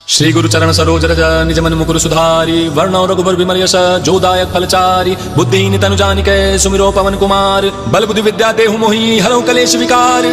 श्री गुरु चरण सरोज रज निज मन मुकुर सुधारी वर्णौ रघुबर विमल यश जोदायक फलचारी बुद्धिहीन तनु जानिके सुमिरो पवन कुमार बल बुद्धि विद्या देहु मोहि हरौ कलेश विकार।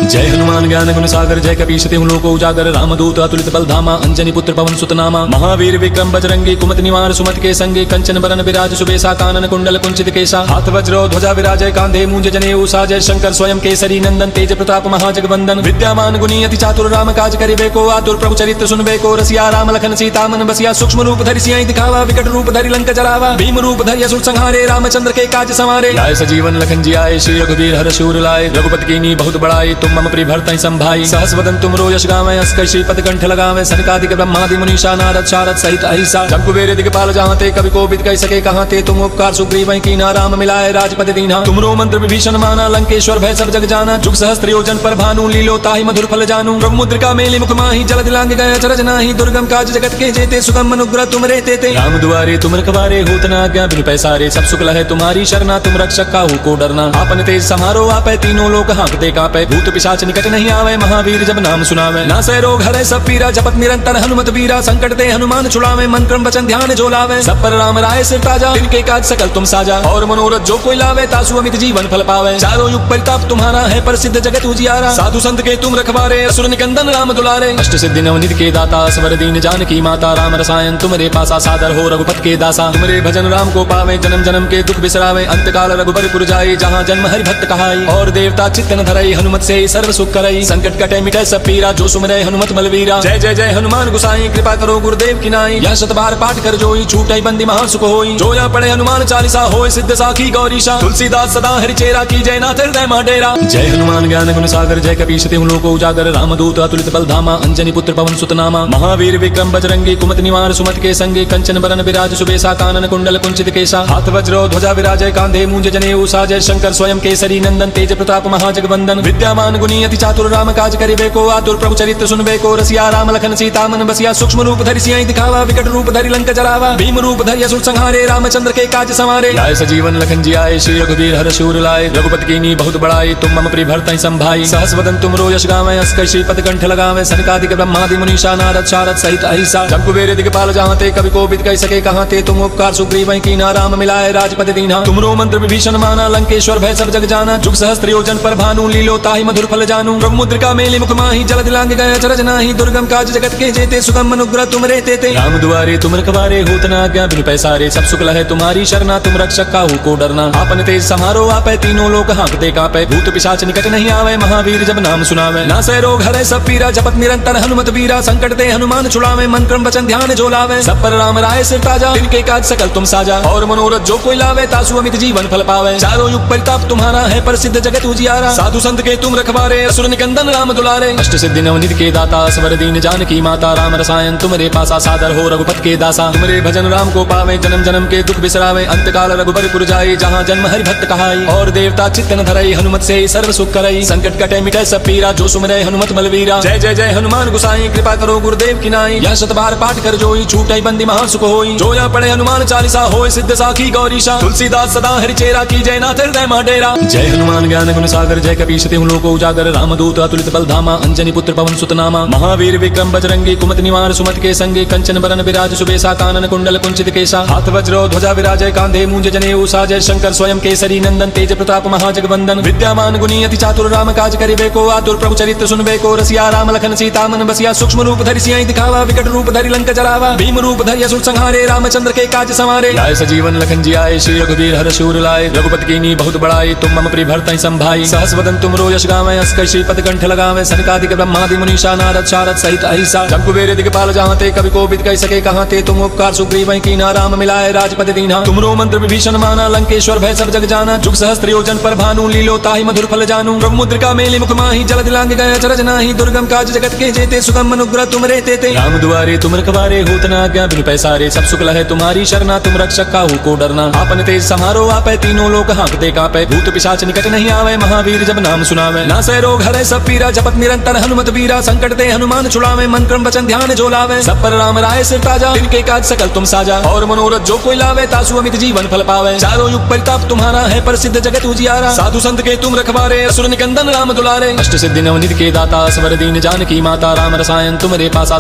जय हनुमान ज्ञान गुण सागर जय कपीश तिहु लोक उजागर रामदूत अतुलित बल धामा अंजनी पुत्र पवन सुत नामा महावीर विक्रम बजरंगी कुमति निवार सुमति के संगी कंचन बरन विराज सुबेसा कानन कुंडल कुंचित केसा हाथ वज्र ध्वजा विराजय कांधे मूंज जनेऊ साजय शंकर स्वयं केसरी नंदन तेज प्रताप महाजगवंदन विद्यामान गुणी अति चातुर राम काज करिबे को आतुर प्रभु चरित्र सुनबे को रसिया राम लखन सीता मन बसिया सूक्ष्म रूप धरि सियाई दिखावा विकट रूप धरि लंक जरावा भीम रूप धरि असुर संहारे रामचंद्र के काज संवारे लाए सजीवन लखन जी आए श्री रघुवीर हर शूर लाए रघुपति कीनी बहुत बड़ाई तुम मम प्रिय भरतहि संभाई सहस वदन तुम रो यश गावै अस्कर श्रीपद कंठ लगावै सनकादिक ब्रह्मादि मुनीषा नारद शारद सहित अहिसा जब कुबेर दिगपाल जहांते कवि कोविद कह सके कहांते तुम उपकार सुग्रीव कीना राम मिलाए राजपति दीन्हा तुमरो मंत्र विभीषण माना लंकेश्वर भय सब जग जाना जुग सहस्त्र योजन पर भानु लीलो ताहि मधुर फल जानू ब्रह्म मुद्रिका मेली मुख माहि जलद लांग गए अचरज नाही दुर्गम काज जगत के जेते सुगम अनुग्रह तुम रहते थे राम दुआरे तुम रखवारे होत न आज्ञा बिनु पैसारे सब सुख लहे तुम्हारी शरणा तुम रक्षक काहू को डरना आपन तेज समारो आपै तीनों लोक हाँकते कापै भूत पिशाच निकट नहीं आवे महावीर जब नाम सुनावे नासै रोग हरै सब पीरा जपत निरंतर हनुमत वीरा संकट ते हनुमान छुड़ावे मन क्रम वचन ध्यान जो लावे सब पर राम राय सिर ताजा इनके काज सकल तुम साजा और मनोरथ जो कोई लावे तासु अमित जीवन फल पावे चारों युग परिताप तुम्हारा है प्रसिद्ध जगत उजियारा साधु संत के तुम रखवारे असुर निकंदन राम दुलारे अष्ट सिद्धि नवनिधि के दाता स्वर दीन जानकी माता राम रसायन तुम्हारे पासा सादर हो रघुपत के दासा तुम्हारे भजन राम को पावे जन्म जन्म के दुख बिसरावे अंत काल रघुबर पुर जाई जहाँ जन्म हरि भक्त कहाई और देवता चित्तन धरई हनुमत से सर्व सुख करई संकट कटे मिटे सब पीरा जो सुमरे हनुमत बलवीरा जय जय जय हनुमान गुसाई कृपा करो गुरुदेव की नाई यह शत बार पाठ कर जोई छूटई बंदी महा सुख होई जो या पढ़े हनुमान चालीसा होय सिद्ध साखी गौरीशा तुलसीदास सदा हरि चेरा की जय नाथ हृदय माडेरा जय हनुमान ज्ञान गुण सागर जय कपीश तिहु लोक उजागर रामदूत अतुलित बल धामा अंजनी पुत्र पवन सुत नामा महावीर विक्रम बजरंगी कुमति निवार सुमति के संगी कंचन बरन विराज सुबेसा कानन कुंडल कुंचित केसा हाथ वज्र ध्वजा विराजय कांधे मूंज जनेऊ साजय शंकर स्वयं केसरी नंदन तेज प्रताप महाजगवंदन विद्यामान गुणी अति चातुर राम काज करिबे को आतुर प्रभु चरित्र सुनबे को रसिया राम लखन सीता मन बसिया सूक्ष्म रूप धरि सियाई दिखावा विकट रूप धरि लंक जरावा भीम रूप धरि असुर संहारे रामचंद्र के काज संवारे लाए सजीवन लखन जी आए श्री रघुवीर हर शूर लाए रघुपति कीनी बहुत बड़ाई तुम मम प्रिय भरतहि संभाई सहस वदन तुम रो यश गावै अस्कर श्रीपद कंठ लगावै सनकादिक ब्रह्मादि मुनीषा नारद शारद सहित अहिसा जब कुबेर दिगपाल जहांते कवि कोविद कह सके कहांते तुम उपकार सुग्रीव कीना राम मिलाए राजपति दीन्हा तुमरो मंत्र विभीषण माना लंकेश्वर भय सब जग जाना जुग सहस्त्र योजन पर भानु लीलो ताहि मधुर फल जानू ब्रह्म मुद्रिका मेली मुख माहि जलद लांग गए अचरज नाही दुर्गम काज जगत के जेते सुगम अनुग्रह तुम रहते थे राम दुआरे तुम रखवारे होत न आज्ञा बिनु पैसारे सब सुख लहे तुम्हारी शरणा तुम रक्षक काहू को डरना आपन तेज समारो आपै तीनों लोक हाँकते कापै भूत पिशाच निकट नहीं आवे महावीर जब नाम सुनावे नासै रोग हरै सब पीरा जपत निरंतर हनुमत वीरा संकट ते हनुमान छुड़ावे मन क्रम वचन ध्यान जो लावे सब पर राम राय सिर ताजा इनके काज सकल तुम साजा और मनोरथ जो कोई लावे तासु अमित जीवन फल पावे चारों युग परिताप तुम्हारा है प्रसिद्ध जगत उजियारा साधु संत के तुम रखवारे असुर निकंदन राम दुलारे अष्ट सिद्धि नवनिधि के दाता स्वर दीन जानकी माता राम रसायन तुम्हारे पासा सादर हो रघुपत के दासा तुम्हारे भजन राम को पावे जन्म जन्म के दुख बिसरावे अंत काल रघुबर पुर जाई जहाँ जन्म हरि भक्त कहाई और देवता चित्तन धरई हनुमत से सर्व सुख करई संकट कटे मिटे सब पीरा जो सुमरे हनुमत बलवीरा जय जय जय हनुमान गुसाई कृपा करो गुरुदेव की नाई यह शत बार पाठ कर जोई छूटई बंदी महा सुख होई जो या पढ़े हनुमान चालीसा होय सिद्ध साखी गौरीशा तुलसीदास सदा हरि चेरा की जय नाथ हृदय माडेरा जय हनुमान ज्ञान गुण सागर जय कपीश तिहु लोक उजागर रामदूत अतुलित बल धामा अंजनी पुत्र पवन सुत नामा महावीर विक्रम बजरंगी कुमति निवार सुमति के संगी कंचन बरन विराज सुबेसा कानन कुंडल कुंचित केसा हाथ वज्र ध्वजा विराजय कांधे मूंज जनेऊ साजय शंकर स्वयं केसरी नंदन तेज प्रताप महाजगवंदन विद्यामान गुणी अति चातुर राम काज करिबे को आतुर प्रभु चरित्र सुनबे को रसिया राम लखन सीता मन बसिया सूक्ष्म रूप धरि सियाई दिखावा विकट रूप धरि लंक जरावा भीम रूप धरि असुर संहारे रामचंद्र के काज संवारे लाए सजीवन लखन जी आए श्री रघुवीर हर शूर लाए रघुपति कीनी बहुत बड़ाई तुम मम प्रिय भरतहि संभाई सहस वदन तुम रो यश गावै अस्कर श्रीपद कंठ लगावै सनकादिक ब्रह्मादि मुनीषा नारद शारद सहित अहिसा जब कुबेर दिगपाल जहांते कवि कोविद कह सके कहांते तुम उपकार सुग्रीव कीना राम मिलाए राजपति दीन्हा तुमरो मंत्र विभीषण माना लंकेश्वर भय सब जग जाना जुग सहस्त्र योजन पर भानु लीलो ताहि मधुर फल जानू ब्रह्म मुद्रिका मेली मुख माहि जलद लांग गए अचरज नाही दुर्गम काज जगत के जेते सुगम अनुग्रह तुम रहते थे राम दुआरे तुम रखवारे होत न आज्ञा बिनु पैसारे सब सुख लहे तुम्हारी शरणा तुम रक्षक काहू को डरना आपन तेज समारो आपै तीनों लोक हाँकते कापै भूत पिशाच निकट नहीं आवे महावीर जब नाम सुनावे नासै रोग हरै सब पीरा जपत निरंतर हनुमत वीरा संकट ते हनुमान छुड़ावे मन क्रम वचन ध्यान जो लावे सब पर राम राय सिर ताजा इनके काज सकल तुम साजा और मनोरथ जो कोई लावे तासु अमित जीवन फल पावे चारों युग परिताप तुम्हारा है प्रसिद्ध जगत उजियारा साधु संत के तुम रखवारे असुर निकंदन राम दुलारे अष्ट सिद्धि नवनिधि के दाता स्वर दीन जानकी माता राम रसायन तुम्हारे पासा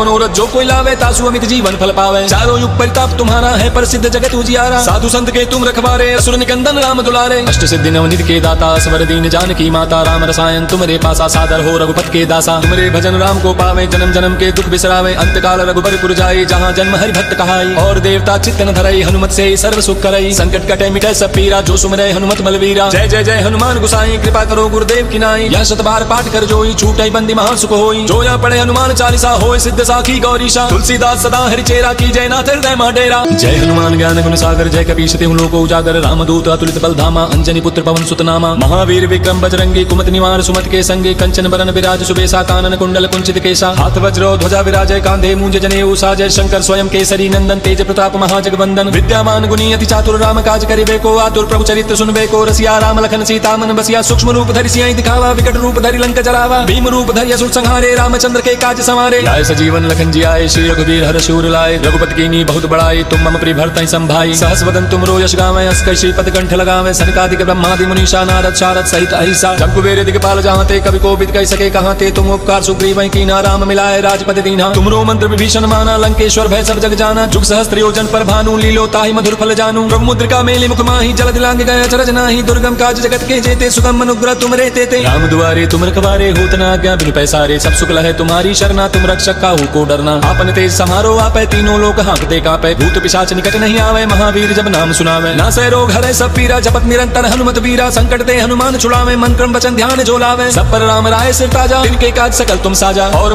मनोरथ जो कोई लावे तासु अमित जीवन फल पावे। चारों युग परिताप तुम्हारा है प्रसिद्ध जगत उजियारा। साधु संत के तुम रखवारे असुर निकंदन राम दुलारे। अष्ट सिद्धि नवनिधि के दाता सबर दीन जानकी माता। राम रसायन तुम्हारे पासा सादर हो रघुपत के दासा। तुम्हारे भजन राम को पावे जन्म जन्म के दुख बिसरावे। अंत काल रघुबर जाए जहाँ जन्म हरि भक्त कहाई। और देवता चित्तन धरई हनुमत से सर्व सुख करई। संकट कटे मिटे सब पीरा जो सुमरे हनुमत बलवीरा। जय जय जय हनुमान गुसाई कृपा करो गुरुदेव की नाई। यह शत बार पाठ कर जोई छूटई बंदी महा सुख होई। जो यह पढ़े हनुमान चालीसा होय सिद्ध साखी गौरीशा। तुलसीदास सदा हरि चेरा की जय नाथ हृदय मह डेरा। जय हनुमान ज्ञान गुण सागर जय कपीश तिहु लोक उजागर। रामदूत अतुलित बल धामा अंजनी पुत्र पवन सुत नामा। महावीर विक्रम बजरंगी कुमत निवार सुमत के संगे। कंचन बरन विराज सुबेसा कानन कुंडल कुंचित केसा। हाथ वज्र ध्वजा विराजय कांधे मूंज जनेऊ साजय। शंकर स्वयं केसरी नंदन तेज प्रताप महाजगवंदन। विद्यामान गुणी अति चातुर राम काज करिबे को आतुर। प्रभु चरित्र सुनबे को रसिया। राम लखन सीता मन बसिया। सूक्ष्म रूप धरि सियाई दिखावा। विकट रूप धरि लंक जरावा। भीम रूप धरि असुर संहारे। रामचंद्र के काज संवारे। लाए सजीवन लखन जियाए। श्री रघुवीर हर शूर लाए। रघुपति कीनी बहुत बड़ाई। तुम मम प्रिय भरतहि संभाई। सहस वदन तुमरो यश गावै। अस कहि श्रीपद कंठ लगावै। सनकादिक ब्रह्मादि मुनीषा नारद शारद सहित अहिसा। जब कुबेर दिगपाल जहाँते कवि कोविद कहि सके कहाँते। तुम उपकार सुग्रीव कीना राम मिलाए राजपति दीन्हा। तुमरो मंत्र विभीषण माना। लंकेश्वर भय सब जग जाना। जुग सहस्त्र योजन पर भानु लीलो ताहि मधुर फल जानू। प्रभु मुद्रिका मेली मुख माहि जलद लांग गए अचरज नाही। दुर्गम काज जगत के जेते सुगम अनुग्रह तुम रे तेते। राम दुआरे तुम रखवारे होत न आज्ञा बिनु पैसारे। सब सुख लहै तुम्हारी शरणा तुम रक्षक काहू को डरना। आपन तेज समारो आपै तीनों लोक हाँकते कापै। भूत पिशाच निकट नहीं आवे। महावीर जब नाम सुनावे। नासै रोग हरै सब पीरा। जपत निरंतर हनुमत वीरा। संकट ते हनुमान छुड़ावे। मन क्रम वचन ध्यान जो लावे। सब पर राम राय सिर ताजा। तिनके काज सकल तुम साजा। और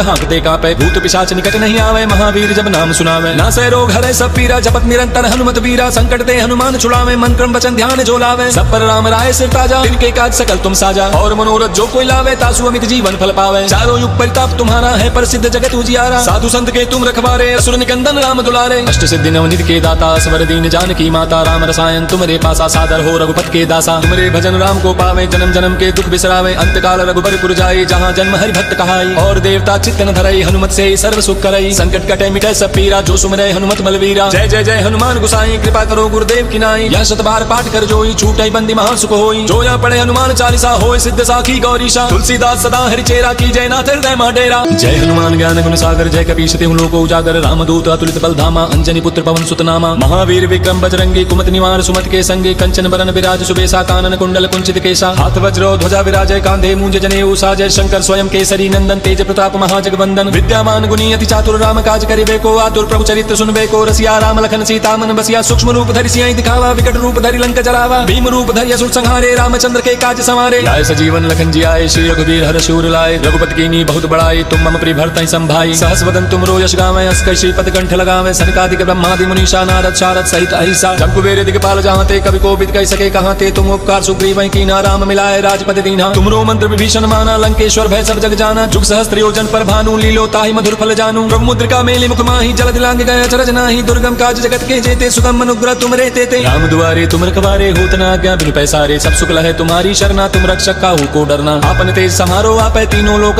लोग हाँकते कापे, भूत पिशाच निकट नहीं आवे, महावीर जब नाम सुनावे। ना से रोग हरे सब पीरा, जपत निरंतर हनुमत वीरा, संकट ते हनुमान छुड़ावे, मन क्रम वचन ध्यान जो लावे। सब पर राम राय सिर ताजा, इनके काज सकल तुम साजा, और मनोरथ जो कोई लावे, तासु अमित जीवन फल पावे। चारों युग परिताप तुम्हारा है, प्रसिद्ध जगत उजियारा, साधु संत के तुम रखवारे, असुर निकंदन राम दुलारे। अष्ट सिद्धि नवनिधि के दाता, सबर दीन जानकी माता, राम रसायन तुम्हारे पासा, सादर हो रघुपत के दासा। तुम्हारे भजन राम को पावे, जन्म जन्म के दुख बिसरावे, अंत काल रघुबर जाए, जहाँ जन्म हरि भक्त कहाई। और देवता चित्तन धरई, हनुमत से सर्व सुख करई, संकट कटे मिटे सब पीरा, जो सुमरे हनुमत बलवीरा। जय जय जय हनुमान गुसाई, कृपा करो गुरुदेव की नाई, यह शत बार पाठ कर जोई, छूटई बंदी महा सुख होई। जो यह पढ़े हनुमान चालीसा, होय सिद्ध साखी गौरीशा, तुलसीदास सदा हरि चेरा, की जय नाथ हृदय मह डेरा। जय हनुमान ज्ञान गुण सागर, जय कपीश तिहुँ लोक उजागर, रामदूत अतुलित बल धामा, अंजनी पुत्र पवन सुत नामा। महावीर विक्रम बजरंगी, कुमत निवार सुमत के संगी, कंचन बरन विराज सुबेसा, कानन कुंडल कुंचित केसा, हाथ वज्र ध्वजा विराजय, कांधे मूंज जनेऊ साजय, शंकर स्वयं केसरी नंदन, तेज प्रताप महाजगवंदन। विद्यामान गुणी अति चातुर, राम काज करिबे को आतुर, प्रभु चरित्र सुनबे को रसिया, राम लखन सीता मन बसिया। सूक्ष्म रूप धरि सियाहि दिखावा, विकट रूप धरि लंक जरावा, भीम रूप धरि असुर संहारे, रामचंद्र के काज संवारे। लाए सजीवन लखन जियाए, श्री रघुवीर हर्ष उर लाए, रघुपति कीन्ही बहुत बड़ाई, तुम मम प्रिय भरतहि संभाई। सहस वदन तुमरो यश गावै, अस कहि श्रीपति कंठ लगावै, सनकादिक ब्रह्मादि मुनीषा नारद शारद सहित अहिसा। जब कुबेर दिगपाल जहाँते, कवि कोविद कहि सके कहाँते, तुम उपकार सुग्रीव कीन्हा, राम मिलाए राजपति दीन्हा। तुमरो मंत्र विभीषण माना, लंकेश्वर भय सब जग जाना, जुग सहस्त्र योजन पर भानु, लीलो ताहि मधुर फल जानू। प्रभु मुद्रिका मेली मुख माहि, जलधि लांघ गए अचरज नाही, दुर्गम काज जगत के जेते, सुगम अनुग्रह तुम रे तेते। राम दुआरे तुम रखवारे, होत न आज्ञा बिनु पैसारे, सब सुख लहै तुम्हारी शरणा, तुम रक्षक काहू को डरना। आपन तेज समारो आपै, तीनों लोक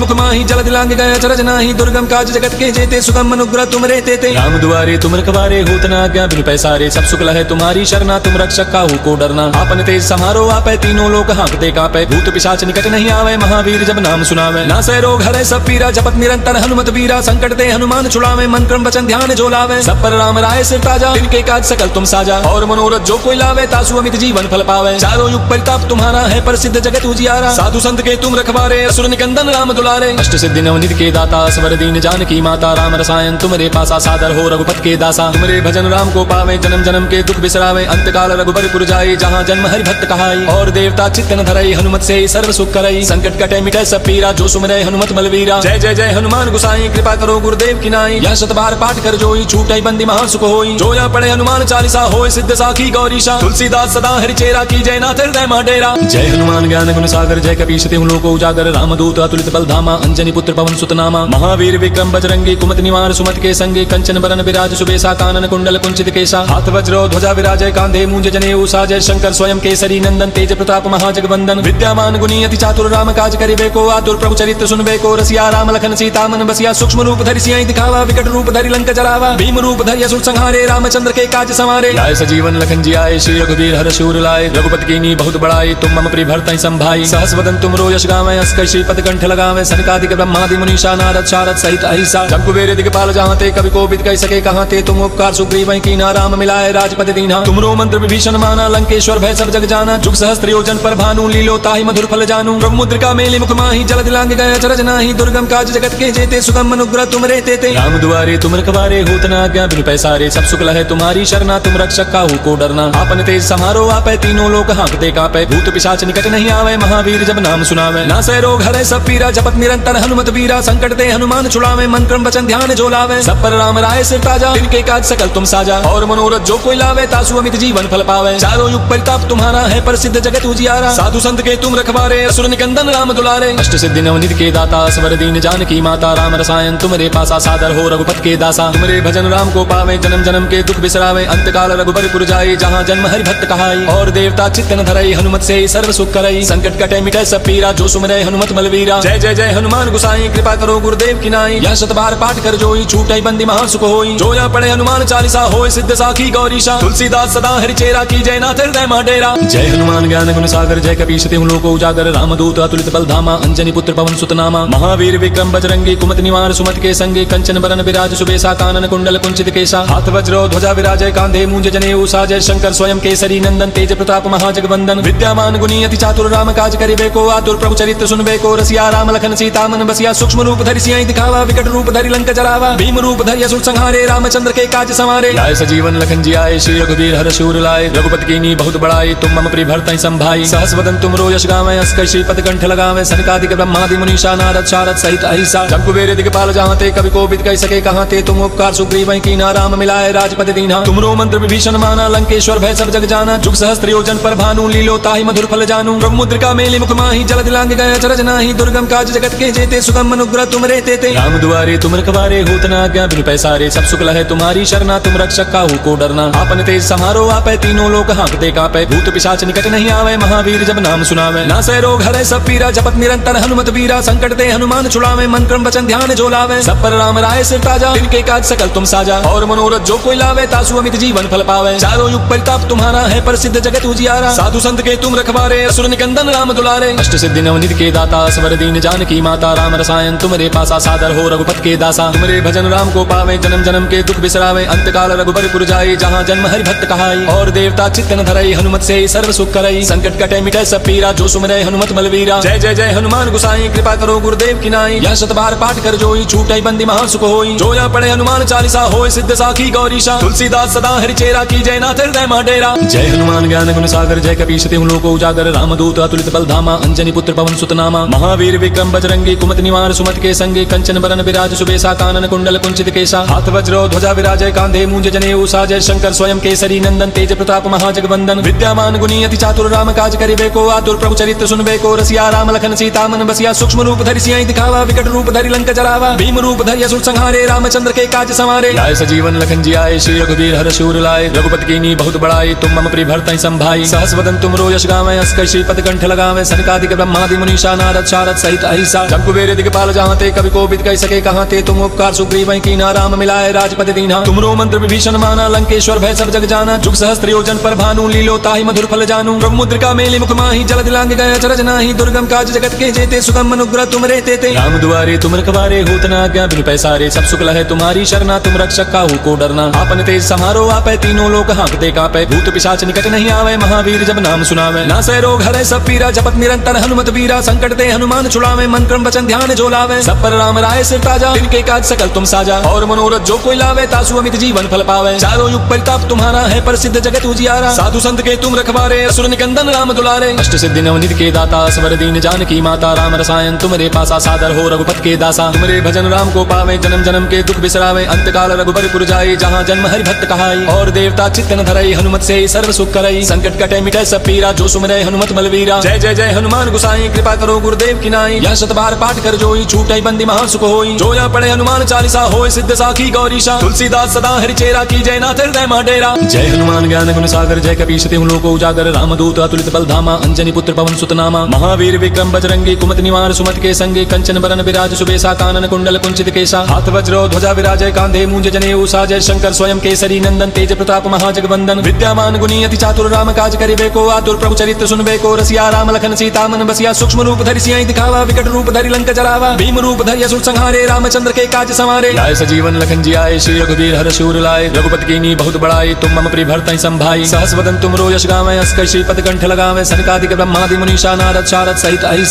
मुख माही जल दिलांग गया चरज नाही दुर्गम काज जगत के जेते सुगम अनुग्रह तुम रे तेते राम दुआरे तुम रखवारे होत ना आज्ञा बिनु पैसारे सब शुक्ल है तुम्हारी शरणा तुम रक्षक काहू को डरना आपन तेज समारो आपे तीनों लोक हाँकते कापे भूत पिशाच निकट नहीं आवे महावीर जब नाम सुनावे ना सै रोग हरे सब पीरा जपत निरंतर हनुमत वीरा संकट ते हनुमान छुड़ावे मन क्रम वचन ध्यान जो लावे सब पर राम राय सिर ताजा इनके काज सकल तुम साजा और मनोरथ जो कोई लावे तासु अमित जीवन फल पावे चारों युग परिताप तुम्हारा है प्रसिद्ध जगत उजियारा साधु संत के तुम रखवारे असुर निकंदन राम दुलारे अष्ट सिद्धि नवनिधि के दाता स्वर दीन जानकी माता राम रसायन तुम्हारे पासा सादर हो रघुपत के दासा तुम्हारे भजन राम को पावे जन्म जन्म के दुख बिसरावे अंत काल रघुबर जाए जहाँ जन्म हरि भक्त कहाई और देवता चित्तन धरई हनुमत से सर्व सुख करई संकट कटे मिटे सब पीरा जो सुमरे हनुमत बलवीरा जय जय जय हनुमान गुसाई कृपा करो गुरुदेव की नाई यह शत बार पाठ कर जोई छूटई बंदी महा सुख होई जो या पढ़े हनुमान चालीसा होय सिद्ध साखी गौरीशा तुलसीदास सदा हरि चेरा की जय नाथ हृदय माडेरा जय हनुमान ज्ञान गुण सागर जय कपीश तिहु लोक उजागर रामदूत अतुलित बल धामा अंजनी पुत्र पवन सुत नामा महावीर विक्रम बजरंगी कुमत निवार सुमत के संगे कंचन बरन विराज सुबेसा कानन कुंडल कुंचित केसा हाथ वज्र ध्वजा विराजय कांधे मूंज जनेऊ साजय शंकर स्वयं केसरी नंदन तेज प्रताप महाजगवंदन विद्यामान गुणी अति चातुर राम काज करिबे को आतुर प्रभु चरित्र सुनबे को रसिया राम लखन सीता मन बसिया सूक्ष्म रूप धरि सियाई दिखावा विकट रूप धरि लंक जरावा भीम रूप धरि असुर संहारे रामचंद्र के काज संवारे लाए सजीवन लखन जियाए श्री रघुवीर हर शूर लाए रघुपति कीनी बहुत बड़ाई तुम मम प्रिय भरतहि संभाई सहस वदन तुम रो यश गावे अस्कर श्रीपद कंठ लगावे सनकादिक ब्रह्मादि मुनीषा नारद शारद सहित अहिसा जब कुबेर दिगपाल जहाँ ते कवि को बिद कह सके कहाँ ते तुम उपकार सुग्रीव कीना राम मिलाए राजपति दीना तुमरो मंत्र विभीषण माना लंकेश्वर भय सब जग जाना जुग सहस्त्र योजन पर भानु लीलो ताहि मधुर फल जानू ब्रह्म मुद्रिका मेलि मुख माही जल दिलांग गया चरज नाही दुर्गम काज जगत के जेते सुगम अनुग्रह तुम रे तेते राम दुआरे तुम रखवारे होत ना आज्ञा बिनु पैसारे सब शुक्ल है तुम्हारी शरणा तुम रक्षक काहू को डरना आपन तेज समारो आपै तीनों लोक हाँकते कापै भूत पिशाच निकट नहीं आवे महावीर जब नाम सुनावे ना सै रोग हरै सब पीरा जपत निरंतर हनुमत वीरा संकट ते हनुमान छुड़ावे मन क्रम वचन ध्यान जो लावे सब पर राम राय सिर ताजा इनके काज सकल तुम साजा और मनोरथ जो कोई लावे तासु अमित जीवन फल पावे चारों युग परिताप तुम्हारा है प्रसिद्ध जगत उजियारा साधु संत के तुम रखवारे असुर निकंदन राम दुलारे अष्ट सिद्धि नवनिधि के दाता स्वर दीन जानकी माता राम रसायन तुम्हारे पासा सादर हो रघुपत के दासा तुम्हारे भजन राम को पावे जन्म जन्म के दुख बिसरावे अंत काल रघुबर पुर जाए जहाँ जन्म हरि भक्त कहाई और देवता चित्तन धरई हनुमत से सर्व सुख करई संकट कटे मिटे सब पीरा जो सुमरे हनुमत बलवीरा जय जय जय हनुमान गुसाई कृपा करो गुरुदेव की नाई यह शत बार पाठ कर जोई छूटई बंदी महा सुख होई जो या पढ़े हनुमान चालीसा होय सिद्ध साखी गौरीशा तुलसीदास सदा हरि चेरा की जय नाथ हृदय माडेरा जय हनुमान ज्ञान गुण सागर जय कपीश तिहु लोक उजागर रामदूत अतुलित बल धामा अंजनी पुत्र पवन सुत नामा महावीर विक्रम बजरंगी कुमत निवार सुमत के संगे कंचन बरन विराज सुबेसा कानन कुंडल कुंचित केसा हाथ वज्र ध्वजा विराजय कांधे मूंज जनेऊ साजय शंकर स्वयं केसरी नंदन तेज प्रताप महाजगवंदन विद्यामान गुणी अति चातुर राम काज करिबे को आतुर प्रभु चरित्र सुनबे को रसिया राम लखन सीता मन बसिया सूक्ष्म रूप धरि सियाई दिखावा विकट रूप धरि लंक जरावा भीम रूप धरि असुर संहारे रामचंद्र के काज संवारे लाए सजीवन लखन जी आए श्री रघुवीर हर शूर लाए रघुपति कीनी बहुत बड़ाई तुम मम प्रिय भरतहि संभाई सहस वदन तुम रो यश गावे अस्कर श्रीपद कंठ लगावे सनकादिक ब्रह्मादि मुनीषा नारद शारद सहित अहिसा जब कुबेर दिगपाल जहाँ ते कवि को बिद कह सके कहाँ ते तुम उपकार सुग्रीव कीना राम मिलाए राजपद दीना तुमरो मंत्र विभीषण माना लंकेश्वर भय सब जग जाना जुग सहस्त्र योजन पर भानु लीलो ताहि मधुर फल जानू ब्रह्म मुद्रिका मेली मुख माही जल दिलांग गया चरज नाही दुर्गम काज जगत के जेते सुगम अनुग्रह तुम रे तेते राम दुआरे तुम रखवारे होत ना आज्ञा बिनु पैसारे सब शुक्ल है तुम्हारी शरणा तुम रक्षक काहू को डरना आपन तेज समारो आपै तीनों लोक हाँकते कापै भूत पिशाच निकट नहीं आवे महावीर जब नाम सुनावे ना सै रोग हरै सब पीरा जपत निरंतर हनुमत वीरा संकट ते हनुमान छुड़ावे मन क्रम वचन ध्यान जो लावे सब पर राम राय सिर ताजा इनके काज सकल तुम साजा और मनोरथ जो कोई लावे तासु अमित जीवन फल पावे चारों युग परिताप तुम्हारा है प्रसिद्ध जगत उजियारा साधु संत के तुम रखवारे असुर निकंदन राम दुलारे अष्ट सिद्धि नवनिधि के दाता स्वर दीन जानकी माता राम रसायन तुम्हारे पासा सादर हो रघुपत के दासा तुम्हारे भजन राम को पावे जन्म जन्म के दुख बिसरावे अंत काल रघुबर पुर जाए जहाँ जन्म हरि भक्त कहाई और देवता चित्तन धरई हनुमत से सर्व सुख करई संकट कटे मिटे सब पीरा जो सुमरे हनुमत बलवीरा जय जय जय हनुमान गुसाई कृपा करो गुरुदेव की नाई यह शत बार पाठ कर जोई छूटई बंदी महा सुख होई जो या पढ़े हनुमान चालीसा होय सिद्ध साखी गौरीशा तुलसीदास सदा हरि चेरा की जय नाथ हृदय माडेरा जय हनुमान ज्ञान गुण सागर जय कपीश तिहु लोक उजागर रामदूत अतुलित बल धामा अंजनी पुत्र पवन सुत नामा महावीर विक्रम बजरंगी कुमत निवार सुमत के संगे कंचन बरन विराज सुबेसा कानन कुंडल कुंचित केसा हाथ वज्र ध्वजा विराजय कांधे मूंज जनेऊ साजय शंकर स्वयं केसरी नंदन तेज प्रताप महाजगवंदन विद्यामान गुणी अति चातुर राम काज करिबे को आतुर प्रभु चरित्र सुनबे को रसिया राम लखन सीता मन बसिया सूक्ष्म रूप धरि सियाई दिखावा विकट रूप धरि लंक जरावा भीम रूप धरि असुर संहारे रामचंद्र के काज संवारे लाए सजीवन लखन जी आए श्री रघुवीर हर शूर लाए रघुपति कीनी बहुत बड़ाई तुम मम प्रिय भरतहि संभाई सहस वदन तुम रो यश गावे अस्कर श्रीपद कंठ लगावे सनकादिक ब्रह्मादि मुनीषा नारद शारद सहित अहिसा जब कुबेर दिगपाल जहाँ ते कवि को बिद कह सके कहाँ ते तुम उपकार सुग्रीव कीना राम मिलाए राजपद दीना तुमरो मंत्र विभीषण माना लंकेश्वर भय सब जग जाना जुग सहस्त्र योजन पर भानु लीलो ताहि मधुर फल जानू ब्रह्म मुद्रिका मेली मुख माही जल दिलांग गया चरज नाही दुर्गम काज जगत के जेते सुगम अनुग्रह तुम रे तेते राम दुआरे तुम रखवारे होत ना आज्ञा बिनु पैसारे सब शुक्ल है तुम्हारी शरणा तुम रक्षक काहू को डरना आपन तेज समारो आपै तीनों लोक हाँकते कापै भूत पिशाच निकट नहीं आवे महावीर जब नाम सुनावे ना सै रोग हरै सब पीरा जपत निरंतर हनुमत वीरा संकट ते हनुमान छुड़ावे मन क्रम वचन ध्यान जो लावे सब पर राम राय सिर ताजा इनके काज सकल तुम साजा और मनोरथ जो कोई लावे तासु अमित जीवन फल पावे चारों युग परिताप तुम्हारा है प्रसिद्ध जगत उजियारा साधु संत के तुम रखवारे असुर निकंदन राम दुलारे अष्ट सिद्धि नवनिधि के दाता स्वर दीन जानकी माता राम रसायन तुम्हारे पासा सादर हो रघुपत के दासा तुम्हारे भजन राम को पावे जन्म जन्म के दुख बिसरावे अंत काल रघुबर पुर जाए जहाँ जन्म हरि भक्त कहाई और देवता चित्तन धरई हनुमत से सर्व सुख करई संकट कटे मिटे सब पीरा जो सुमरे हनुमत बलवीरा जय जय जय हनुमान गुसाई कृपा करो गुरुदेव की नाई यह शत बार पाठ कर जोई छूटई बंदी महा सुख होई जो या पढ़े हनुमान चालीसा होय सिद्ध साखी गौरीशा तुलसीदास सदा हरि चेरा की जय नाथ हृदय माडेरा जय हनुमान ज्ञान गुण सागर जय कपीश तिहु लोक उजागर रामदूत अतुलित बल धामा अंजनी पुत्र पवन सुत नामा महावीर विक्रम बजरंगी कुमत निवार सुमत के संगे कंचन बरन विराज सुबेसा कानन कुंडल कुंचित केसा हाथ वज्र ध्वजा विराजय कांधे मूंज जनेऊ साजय शंकर स्वयं केसरी नंदन तेज प्रताप महाजगवंदन विद्यामान गुणी अति चातुर राम काज करिबे को आतुर प्रभु चरित्र सुनबे को रसिया राम लखन सीता मन बसिया सूक्ष्म रूप धरि सियाई दिखावा विकट रूप धरि लंक जरावा भीम रूप धरि असुर संहारे रामचंद्र के काज संवारे लाए सजीवन लखन जी आए श्री रघुवीर हर शूर लाए रघुपति कीनी बहुत बड़ाई तुम मम प्रिय भरतहि संभाई सहस वदन तुम रो यश गावे अस्कर श्रीपद कंठ लगावे सनकादिक ब्रह्मादि मुनीषा नारद शारद सहित अहिसा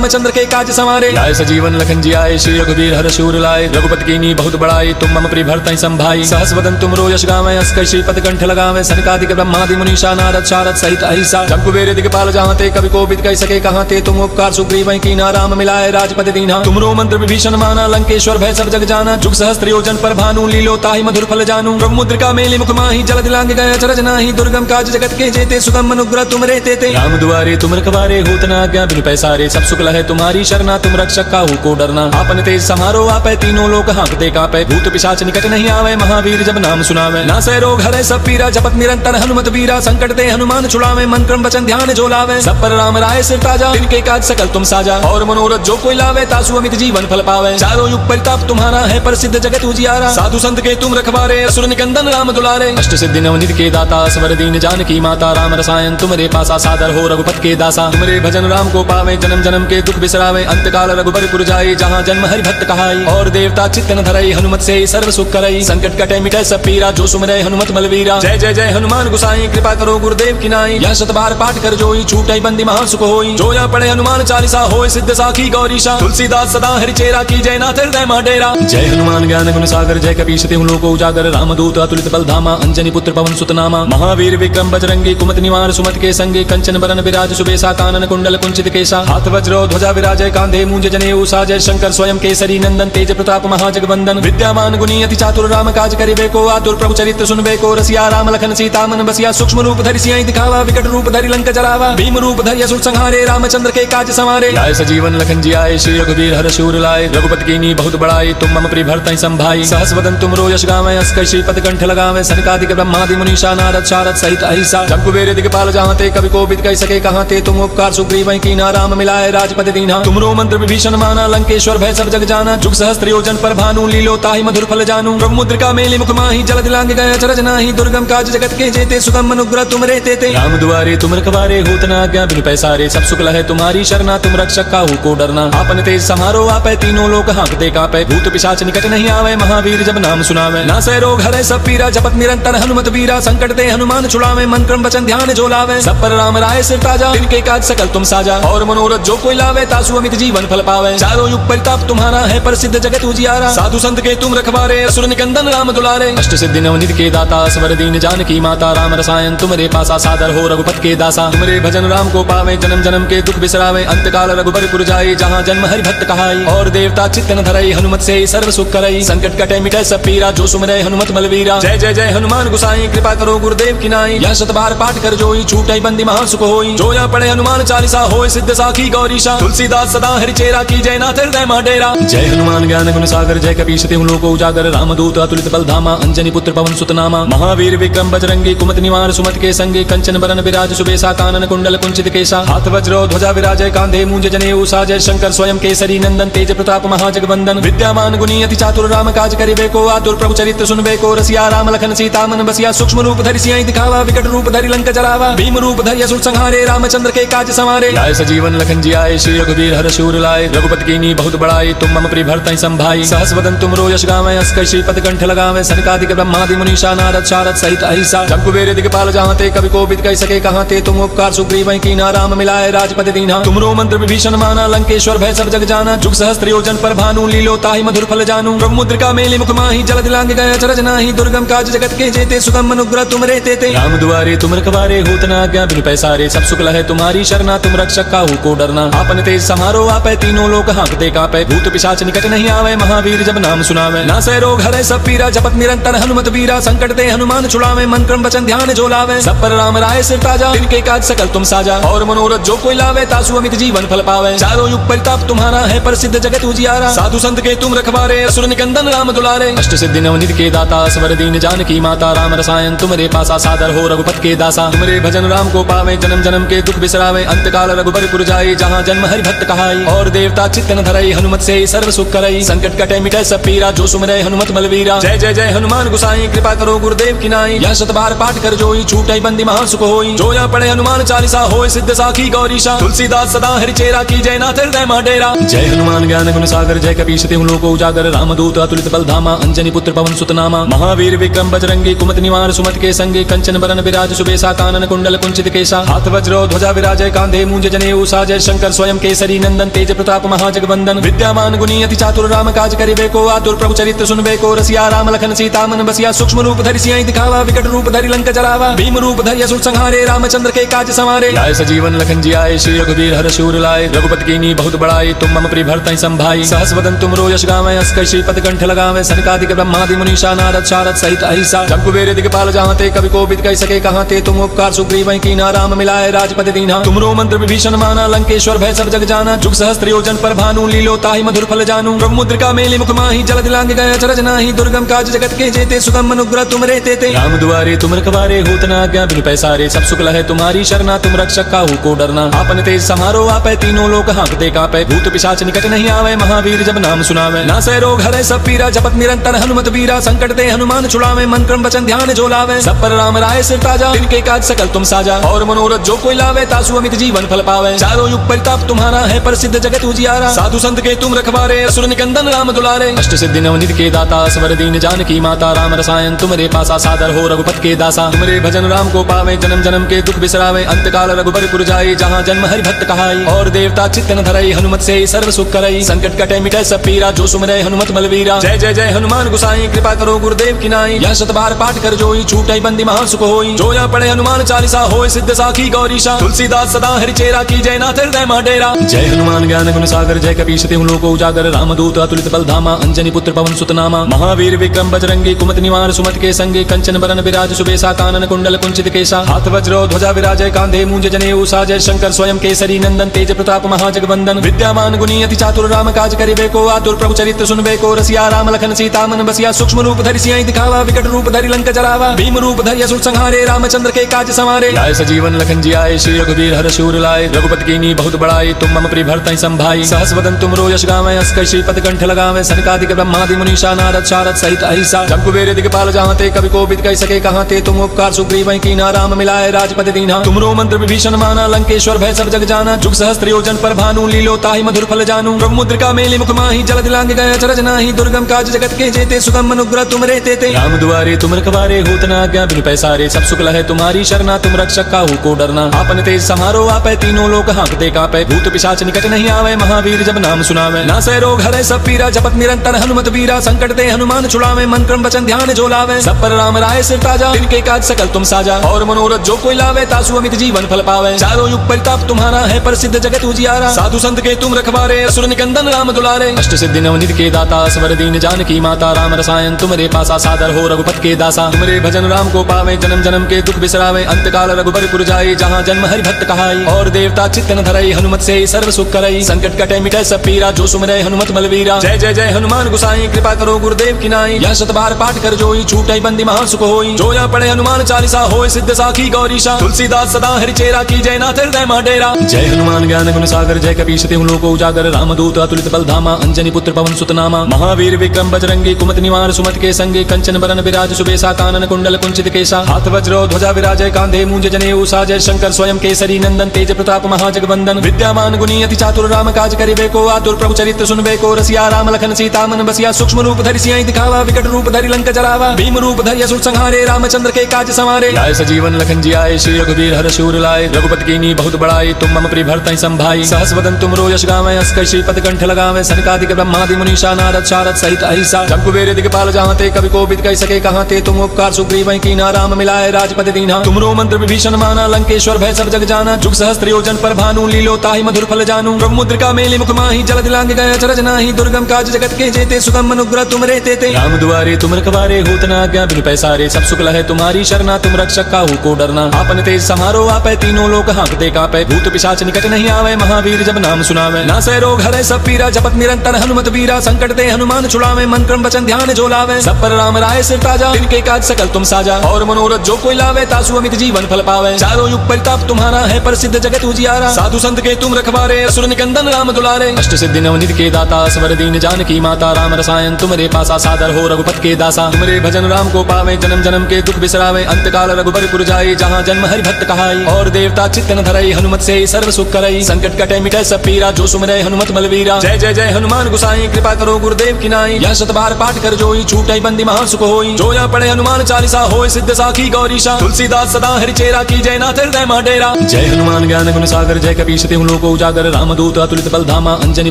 रामचंद्र के काज संवारे। लाए सजीवन लखन जी आए, श्री रघुवीर हर शूर लाए। रघुपति कीन्ही बहुत बड़ाई, तुम मम प्रिय भरतहि संभाई। सहस वदन तुमरो यश गावें, अस कहि श्रीपति कंठ लगावें। सनकादिक ब्रह्मादि मुनीषा नारद शारद सहित अहिसा। जब कुबेर दिगपाल जहाँते, कवि कोविद कहि सके कहाँते। तुम उपकार सुग्रीव कीन्हा, राम मिलाए राजपति दीन्हा। तुमरो मंत्र विभीषण माना, लंकेश्वर भय सब जग जाना। जुग सहस्त्र योजन पर भानु, लीलो ताहि मधुर फल जानू। प्रभु मुद्रिका मेली मुख माहि, जलधि लांघ गए अचरज नाही। दुर्गम काज जगत के जेते, सुगम अनुग्रह तुम रे तेते। राम दुआरे तुम रखवारे, होत न आज्ञा बिनु पैसारे। सब सुख लहै तुम्हारी शरणा, तुम रक्षक काहू को डरना। आपन तेज समारो आपै, तीनों लोक हाँकते कापै। भूत पिशाच निकट नहीं आवे, महावीर जब नाम सुनावे। नासै रोग हरै सब पीरा, जपत निरंतर हनुमत वीरा। संकट ते हनुमान छुड़ावे, मन क्रम वचन ध्यान जो लावे। सब पर राम राय सिर ताजा, तिनके काज सकल तुम साजा। और मनोरथ जो कोई लावे, तासु अमित जीवन फल पावे। चारों युग परिताप तुम्हारा है, प्रसिद्ध जगत उजियारा। साधु संत के तुम रखवारे, असुर निकंदन राम दुलारे। अष्ट सिद्धि नवनिधि के दाता, स्वर दीन जानकी माता। राम रसायन तुम्हारे पासा, सादर हो रघुपति के दासा। तुम्हारे भजन राम को पावे, जन्म जन्म के दुख बिसरावे। अंत काल रघुबर पुर जाई, जहाँ जन्म हरि भक्त कहाई। और देवता चित्तन धरई, हनुमत से सर्व सुख करई। संकट कटे मिटे सब पीरा, जो सुमरे हनुमत बलवीरा। जय जय जय हनुमान गुसाई, कृपा करो गुरुदेव की नाई। यह शत बार पाठ कर जोई, छूटई बंदी महा सुख होई। जो यह पढ़े हनुमान चालीसा, होय सिद्ध साखी गौरीशा। तुलसीदास सदा हरि चेरा, की जय नाथ हृदय मह डेरा। जय हनुमान ज्ञान गुण सागर, जय कपीश तिहुँ लोक उजागर। रामदूत अतुलित बल धामा, अंजनी पुत्र पवन सुत नामा। महावीर विक्रम बजरंगी, कुमत निवार सुमत के संगी। कंचन बरन विराज सुबेसा, कानन कुंडल कुंचित केसा। हाथ वज्र ध्वजा विराजय, कांधे मूंज जनेऊ साजय। शंकर स्वयं केसरी नंदन, तेज प्रताप महाजगवंदन। विद्यामान गुणी अति चातुर, राम काज करिबे को आतुर। प्रभु चरित्र सुनबे को रसिया, राम लखन सीता मन बसिया। सूक्ष्म रूप धरि सियहि दिखावा, विकट रूप धरि लंक जरावा। भीम रूप धरि असुर संहारे, राम रामचंद्र के काज संवारे। लाए सजीवन लखन जी आए, श्री रघुवीर हर शूर लाए। रघुपति कीनी बहुत बड़ाई, तुम मम प्रिय भरतहि संभाई। सहस वदन तुम रो यश गावें, अस्कर श्रीपद कंठ लगावें। सनकादिक ब्रह्मादि मुनीषा नारद शारद सहित अहिसा। जब कुबेर दिगपाल जहाँते, कवि कोविद कह सके कहाँते। तुम उपकार सुग्रीव कीना, राम मिलाए राजपति दीन्हा। तुमरो मंत्र विभीषण माना, लंकेश्वर भय सब जग जाना। जुग सहस्त्र योजन पर भानु, लीलो ताहि मधुर फल जानू। ब्रह्मुद्रिका मेली मुख माही, जलद लांग गए अचरज नाही। दुर्गम काज जगत के जेते, सुगम अनुग्रह तुम रे ते। राम दुआरे तुम रखवारे, होत न आज्ञा बिनु पैसारे। सब सुख लहै तुम्हारी शरणा, तुम रक्षक काहू को डरना। आपन तेज समारो आपै, तीनों लोक हाँकते कापै। भूत पिशाच निकट नहीं आवे, महावीर जब नाम सुनावे। नासै रोग हरै सब पीरा, जपत निरंतर हनुमत वीरा। संकट ते हनुमान छुड़ावे, मन क्रम वचन ध्यान जो लावे। सब पर राम राय सिर ताजा, तिनके काज सकल तुम साजा। और मनोरथ जो कोई लावे, तासु अमित जीवन फल पावे। चारों युग परिताप तुम्हारा है, प्रसिद्ध जगत उजियारा। साधु संत के तुम रखवारे, असुर निकंदन राम दुलारे। अष्ट सिद्धि नवनिधि के दाता, स्वर दीन जानकी माता। राम रसायन तुम्हारे पासा, सादर हो रघुपति के दासा। तुम्हारे भजन राम को पावे, जन्म जन्म के दुख बिसरावे। अंत काल रघुबर पुर जाई, जहाँ जन्म हरि भक्त कहाई। और देवता चित्तन धरई, हनुमत से सर्व सुख करई। संकट कटे मिटे सब पीरा, जो सुमरे हनुमत बलवीरा। जय जय जय हनुमान गुसाई, कृपा करो गुरुदेव की नाई। यह शत बार पाठ कर जोई, छूटई बंदी महा सुख होई। जो या पढ़े हनुमान चालीसा, होय सिद्ध साखी गौरीशा। तुलसीदास सदा हरि चेरा, की जय नाथ हृदय माडेरा। जय हनुमान ज्ञान गुण सागर, जय कपीश तिहुँ लोक उजागर। रामदूत अतुलित बल धामा, अंजनी पुत्र पवन सुत नामा। महावीर विक्रम बजरंगी, कुमत निवार सुमत के संगी। कंचन बरन विराज सुबेसा, कानन कुंडल कुंचित केसा। हाथ वज्र ध्वजा विराजय, कांधे मूंज जनेऊ साजय। शंकर स्वयं केसरी नंदन, तेज प्रताप महाजगवंदन। विद्यामान गुणी अति चातुर, राम काज करिबे को आतुर। प्रभु चरित्र सुनबे को रसिया, राम लखन सीता मन बसिया। सूक्ष्म रूप धरि सियाहि दिखावा, विकट रूप धरि लंक जरावा। भीम रूप धरि असुर संहारे, रामचंद्र के काज संवारे। लाए सजीवन लखन जी आए, श्री रघुवीर हर शूर लाए। रघुपति कीनी बहुत बड़ाई, तुम मम प्रिय भरतहि संभाई। सहस वदन तुम रो यश गावें, अस्कर श्रीपद कंठ लगावें। सनकादिक ब्रह्मादि मुनीषा नारद शारद सहित अहिसा। जब कुबेर दिगपाल जहाँते, कवि कोविद कह सके कहाँते। तुम उपकार सुग्रीव कीना, राम मिलाए राजपति दीन्हा। तुमरो मंत्र विभीषण माना, लंकेश्वर भय सब जग जाना। जुग सहस्त्र योजन पर भानु, लीलो ताहि मधुर फल जानू। ब्रह्मुद्रिका मेली मुख माही, जलद लांग गए अचरज नाही। दुर्गम काज जगत के जेते, सुगम अनुग्रह तुम रे ते। राम दुआरे तुम रखवारे, होत न आज्ञा बिनु पैसारे। सब सुख लहै तुम्हारी शरणा, तुम रक्षक काहू को डरना। आपन तेज समारो आपै, तीनों लोक हाँकते कापै। भूत पिशाच निकट नहीं आवे, महावीर जब नाम सुनावे। नासै रोग हरै सब पीरा, जपत निरंतर हनुमत वीरा। संकट ते हनुमान छुड़ावे, मन क्रम वचन ध्यान जो लावे। सब पर राम राय सिर ताजा, तिनके काज सकल तुम साजा। और मनोरथ जो कोई लावे, तासु अमित जीवन फल पावे। चारों युग परिताप तुम्हारा है, प्रसिद्ध जगत उजियारा। साधु संत के तुम रखवारे, असुर निकंदन राम दुलारे। अष्ट सिद्धि नवनिधि के दाता, स्वर दीन जानकी माता। राम रसायन तुम्हारे पासा, सादर हो रघुपति के दासा। तुम्हारे भजन राम को पावे, जन्म जन्म के दुख बिसरावे। अंत काल रघुबर पुर जाई, जहाँ जन्म हरि भक्त कहाई। और देवता चित्तन धरई, हनुमत से सर्व सुख करई। संकट कटे मिटे सब पीरा, जो सुमरे हनुमत बलवीरा। जय जय जय हनुमान गुसाई, कृपा करो गुरुदेव की नाई। यह शत बार पाठ कर जोई, छूटई बंदी महा सुख होई। जो या पढ़े हनुमान चालीसा, होय सिद्ध साखी गौरीशा। तुलसीदास सदा हरि चेरा, की जय नाथ हृदय माडेरा। जय हनुमान ज्ञान गुण सागर, जय कपीश तिहुँ लोक उजागर। रामदूत अतुलित बल धामा, अंजनी पुत्र पवन सुत नामा। महावीर विक्रम बजरंगी, कुमत निवार सुमत के संगी। कंचन बरन विराज सुबेसा, कानन कुंडल कुंचित केसा। हाथ वज्र ध्वजा विराजय, कांधे मूंज जनेऊ साजय। शंकर स्वयं केसरी नंदन, तेज प्रताप महाजगवंदन। विद्यामान गुणी अति चातुर, राम काज करिबे को आतुर। प्रभु चरित्र सुनबे को रसिया, राम लखन सीता मन बसिया। सूक्ष्म रूप धरि सियाहि दिखावा, विकट रूप धरि लंक जरावा। भीम रूप धरि असुर संहारे, रामचंद्र के काज संवारे। लाए सजीवन लखन जी आए, श्री रघुवीर हर शूर लाए। रघुपति कीनी बहुत बड़ाई, तुम मम प्रिय भरतहि संभाई। सहस वदन तुम रो यश गावें, अस्कर श्रीपद कंठ लगावें। सनकादिक ब्रह्मादि मुनीषा नारद शारद सहित अहिसा। जब कुबेर दिगपाल जहाँते, कवि कोविद कह सके कहाँते। तुम उपकार सुग्रीव कीना, राम मिलाए राजपति दीन्हा। तुमरो मंत्र विभीषण माना, लंकेश्वर भय सब जग जाना। जुग सहस्त्र योजन पर भानु, लीलो ताहि मधुर फल जानू। ब्रह्मुद्रिका मेली मुख माही, जलद लांग गए अचरज नाही। दुर्गम काज जगत के जेते, सुगम अनुग्रह तुम रे ते। राम दुआरे तुम रखवारे, होत न आज्ञा बिनु पैसारे। सब सुख लहै तुम्हारी शरणा, तुम रक्षक काहू को डरना। आपन तेज समारो आपै, तीनों लोक हाँकते कापै। भूत पिशाच निकट नहीं आवे, महावीर जब नाम सुनावे। नासै रोग हरै सब पीरा, जपत निरंतर हनुमत वीरा। संकट ते हनुमान छुड़ावे, मन क्रम वचन ध्यान जो लावे। सब पर राम राय सिर ताजा, तिनके काज सकल तुम साजा। और मनोरथ जो कोई लावे, तासु अमित जीवन फल पावे। चारों युग परिताप तुम्हारा है, प्रसिद्ध जगत उजियारा। साधु संत के तुम रखवारे, असुर निकंदन राम दुलारे। अष्ट सिद्धि नवनिधि के दाता, स्वर दीन जानकी माता। राम रसायन तुम्हारे पासा, सादर हो रघुपति के दासा। तुम्हारे भजन राम को पावे, जन्म जन्म के दुख बिसरावे। अंत काल रघुबर पुर जाई, जहाँ जन्म हरि भक्त कहाई। और देवता चित्तन धरई, हनुमत से सर्व सुख करई। संकट कटे मिटे सब पीरा, जो सुमरे हनुमत बलवीरा। जय जय जय हनुमान गुसाई, कृपा करो गुरुदेव की नाई। यह शत बार पाठ कर जोई, छूटई बंदी महा सुख होई। जो या पढ़े हनुमान चालीसा, होय सिद्ध साखी गौरीशा। तुलसीदास सदा हरि चेरा, की जय नाथ हृदय माडेरा। जय हनुमान ज्ञान गुण सागर, जय कपीश तिहुँ लोक उजागर। रामदूत अतुलित बल धामा, अंजनी पुत्र पवन सुत नामा। महावीर विक्रम बजरंगी, कुमत निवार सुमत के संगी। कंचन बरन विराज सुबेसा, कानन कुंडल कुंचित केसा। हाथ वज्र ध्वजा विराजय, कांधे मूंज जनेऊ साजय। शंकर स्वयं स्वयं केसरी नंदन तेज प्रताप महाजगवंदन विद्यामान गुणी अति चातुर राम काज करिबे को आतुर प्रभु चरित्र सुनबे को रसिया राम लखन सीता मन बसिया सूक्ष्म रूप धरि सियाई दिखावा विकट रूप धरि लंक जरावा भीम रूप धरि असुर संहारे रामचंद्र के काज संवारे लाए सजीवन लखन जी आए श्री रघुवीर हर शूर लाए रघुपति कीनी बहुत बड़ाई तुम मम प्रिय भरतहि संभाई सहस वदन तुम रो यश गावे अस्कर श्रीपद कंठ लगावे सनकादिक ब्रह्मादि मुनीषा नारद शारद सहित अहिसा जब कुबेर दिगपाल जहाँते कवि कोविद कह सके कहाते तुम उपकार सुग्रीव कीना राम मिलाए राजपति दीन्हा तुमरो मंत्र विभीषण माना लंकेश्वर भय सब जग जाना जुग सहस्त्र योजन पर भानु लीलो ताहि मधुर फल जानू ब्रह्म मुद्रिका मेली मुख माही जलद लांग गया चरज नाही दुर्गम काज जगत के जेते सुगम अनुग्रह तुम रहते ते राम दुआरे तुम रखवारे होत न आज्ञा बिनु पैसारे सब सुख लहे तुम्हारी शरणा तुम रक्षक काहू को डरना आपन तेज समारो आपै तीनों लोक हाँकते कापै भूत पिशाच निकट नहीं आवे महावीर जब नाम सुनावे नासै रोग हरै सब पीरा जपत निरंतर हनुमत वीरा संकट ते हनुमान छुड़ावे मन क्रम वचन ध्यान जो लावे सब पर राम राय सिर ताजा तिनके काज सकल तुम साजा और मनोरथ जो कोई लावे तासु अमित जीवन फल पावे चारों युग परिताप तुम्हारा है प्रसिद्ध जगत उजियारा साधु संत के तुम रखवारे असुर निकंदन राम दुलारे अष्ट सिद्धि नवनिधि के दाता स्वर दीन जानकी माता राम रसायन तुम्हारे पासा सादर हो रघुपत के दासा तुम्हारे भजन राम को पावे जन्म जन्म के दुख बिसरावे अंत काल रघुबर पुर जाए जहाँ जन्म हरि भक्त कहाई और देवता चित्तन धरई हनुमत से सर्व सुख करई संकट कटे मिटे सब पीरा जो सुमरे हनुमत बलवीरा जय जय जय हनुमान गुसाई कृपा करो गुरुदेव की नाई यह शत बार पाठ कर जोई छूटई बंदी महा सुख होई जो या पढ़े हनुमान चालीसा होय सिद्ध साखी गौरीशा तुलसीदास सदा हरि चेरा की जय नाथ हृदय माडेरा जय हनुमान ज्ञान गुण सागर जय कपीश तिहु लोक उजागर रामदूत अतुलित बल धामा अंजनी पुत्र पवन सुत नामा महावीर विक्रम बजरंगी कुमत निवार सुमत के संगे कंचन बरन विराज सुबेसा कानन कुंडल कुंचित केसा हाथ वज्र ध्वजा विराजय कांधे मूंज जनेऊ साजय शंकर स्वयं केसरी नंदन तेज प्रताप महाजगवंदन विद्यामान गुणी अति चातुर राम काज करिबे को आतुर प्रभु चरित्र सुनबे को रसिया राम लखन सीता मन बसिया सूक्ष्म रूप धरि सियाई दिखावा विकट रूप धरि लंक जरावा भीम रूप धरि असुर संहारे रामचंद्र के काज संवारे लाए सजीवन लखन जी आए श्री रघुवीर हर शूर लाए रघुपति कीनी बहुत बड़ाई तुम मम प्रिय भरतहि संभाई सहस वदन तुम रो यश गावे अस्कर श्रीपद कंठ लगावे सनकादिक ब्रह्मादि मुनीषा नारद शारद सहित अहिसा जब कुबेर दिगपाल जहाँते कवि कोविद कह सके कहाते तुम उपकार सुग्रीव कीना राम मिलाए राजपति दीन्हा तुमरो मंत्र विभीषण माना लंकेश्वर भय सब जग जाना जुग सहस्त्र योजन पर भानु लीलो ताहि मधुर फल जानू ब्रह्म मुद्रिका मेली मुख माही जलद लांग गया चरज नाही दुर्गम काज जगत के जेते सुगम अनुग्रह तुम रहते ते राम दुआरे तुम रखवारे होत न आज्ञा बिनु पैसारे सब सुख लहे तुम्हारी शरणा तुम रक्षक काहू को डरना आपन तेज समारो आपै तीनों लोक हाँकते कापै भूत पिशाच निकट नहीं आवे महावीर जब नाम सुनावे नासै रोग हरै सब पीरा जपत निरंतर हनुमत वीरा संकट ते हनुमान छुड़ावे मन क्रम वचन ध्यान जो लावे सब पर राम राय सिर ताजा तिनके काज सकल तुम साजा और मनोरथ जो कोई लावे तासु अमित जीवन फल पावे चारों युग परिताप तुम्हारा है प्रसिद्ध जगत उजियारा साधु संत के तुम रखवारे असुर निकंदन राम दुलारे अष्ट सिद्धि नवनिधि के दाता स्वर दीन जानकी माता राम रसायन तुम्हारे पासा सादर हो रघुपत के दासा तुम्हारे भजन राम को पावे जन्म जन्म के दुख बिसरावे अंत काल रघुबर पुर जाए जहाँ जन्म हरि भक्त कहाई और देवता चित्तन धरई हनुमत से सर्व सुख करई संकट कटे मिटे सब पीरा जो सुमरे हनुमत बलवीरा जय जय जय हनुमान गुसाई कृपा करो गुरुदेव की नाई यह शत बार पाठ कर जोई छूटई बंदी महा सुख होई जो या पढ़े हनुमान चालीसा होय सिद्ध साखी गौरीशा तुलसीदास सदा हरि चेरा की जय नाथ हृदय माडेरा जय हनुमान ज्ञान गुण सागर जय कपीश तिहु लोक उजागर रामदूत अतुलित बल धामा अंजनी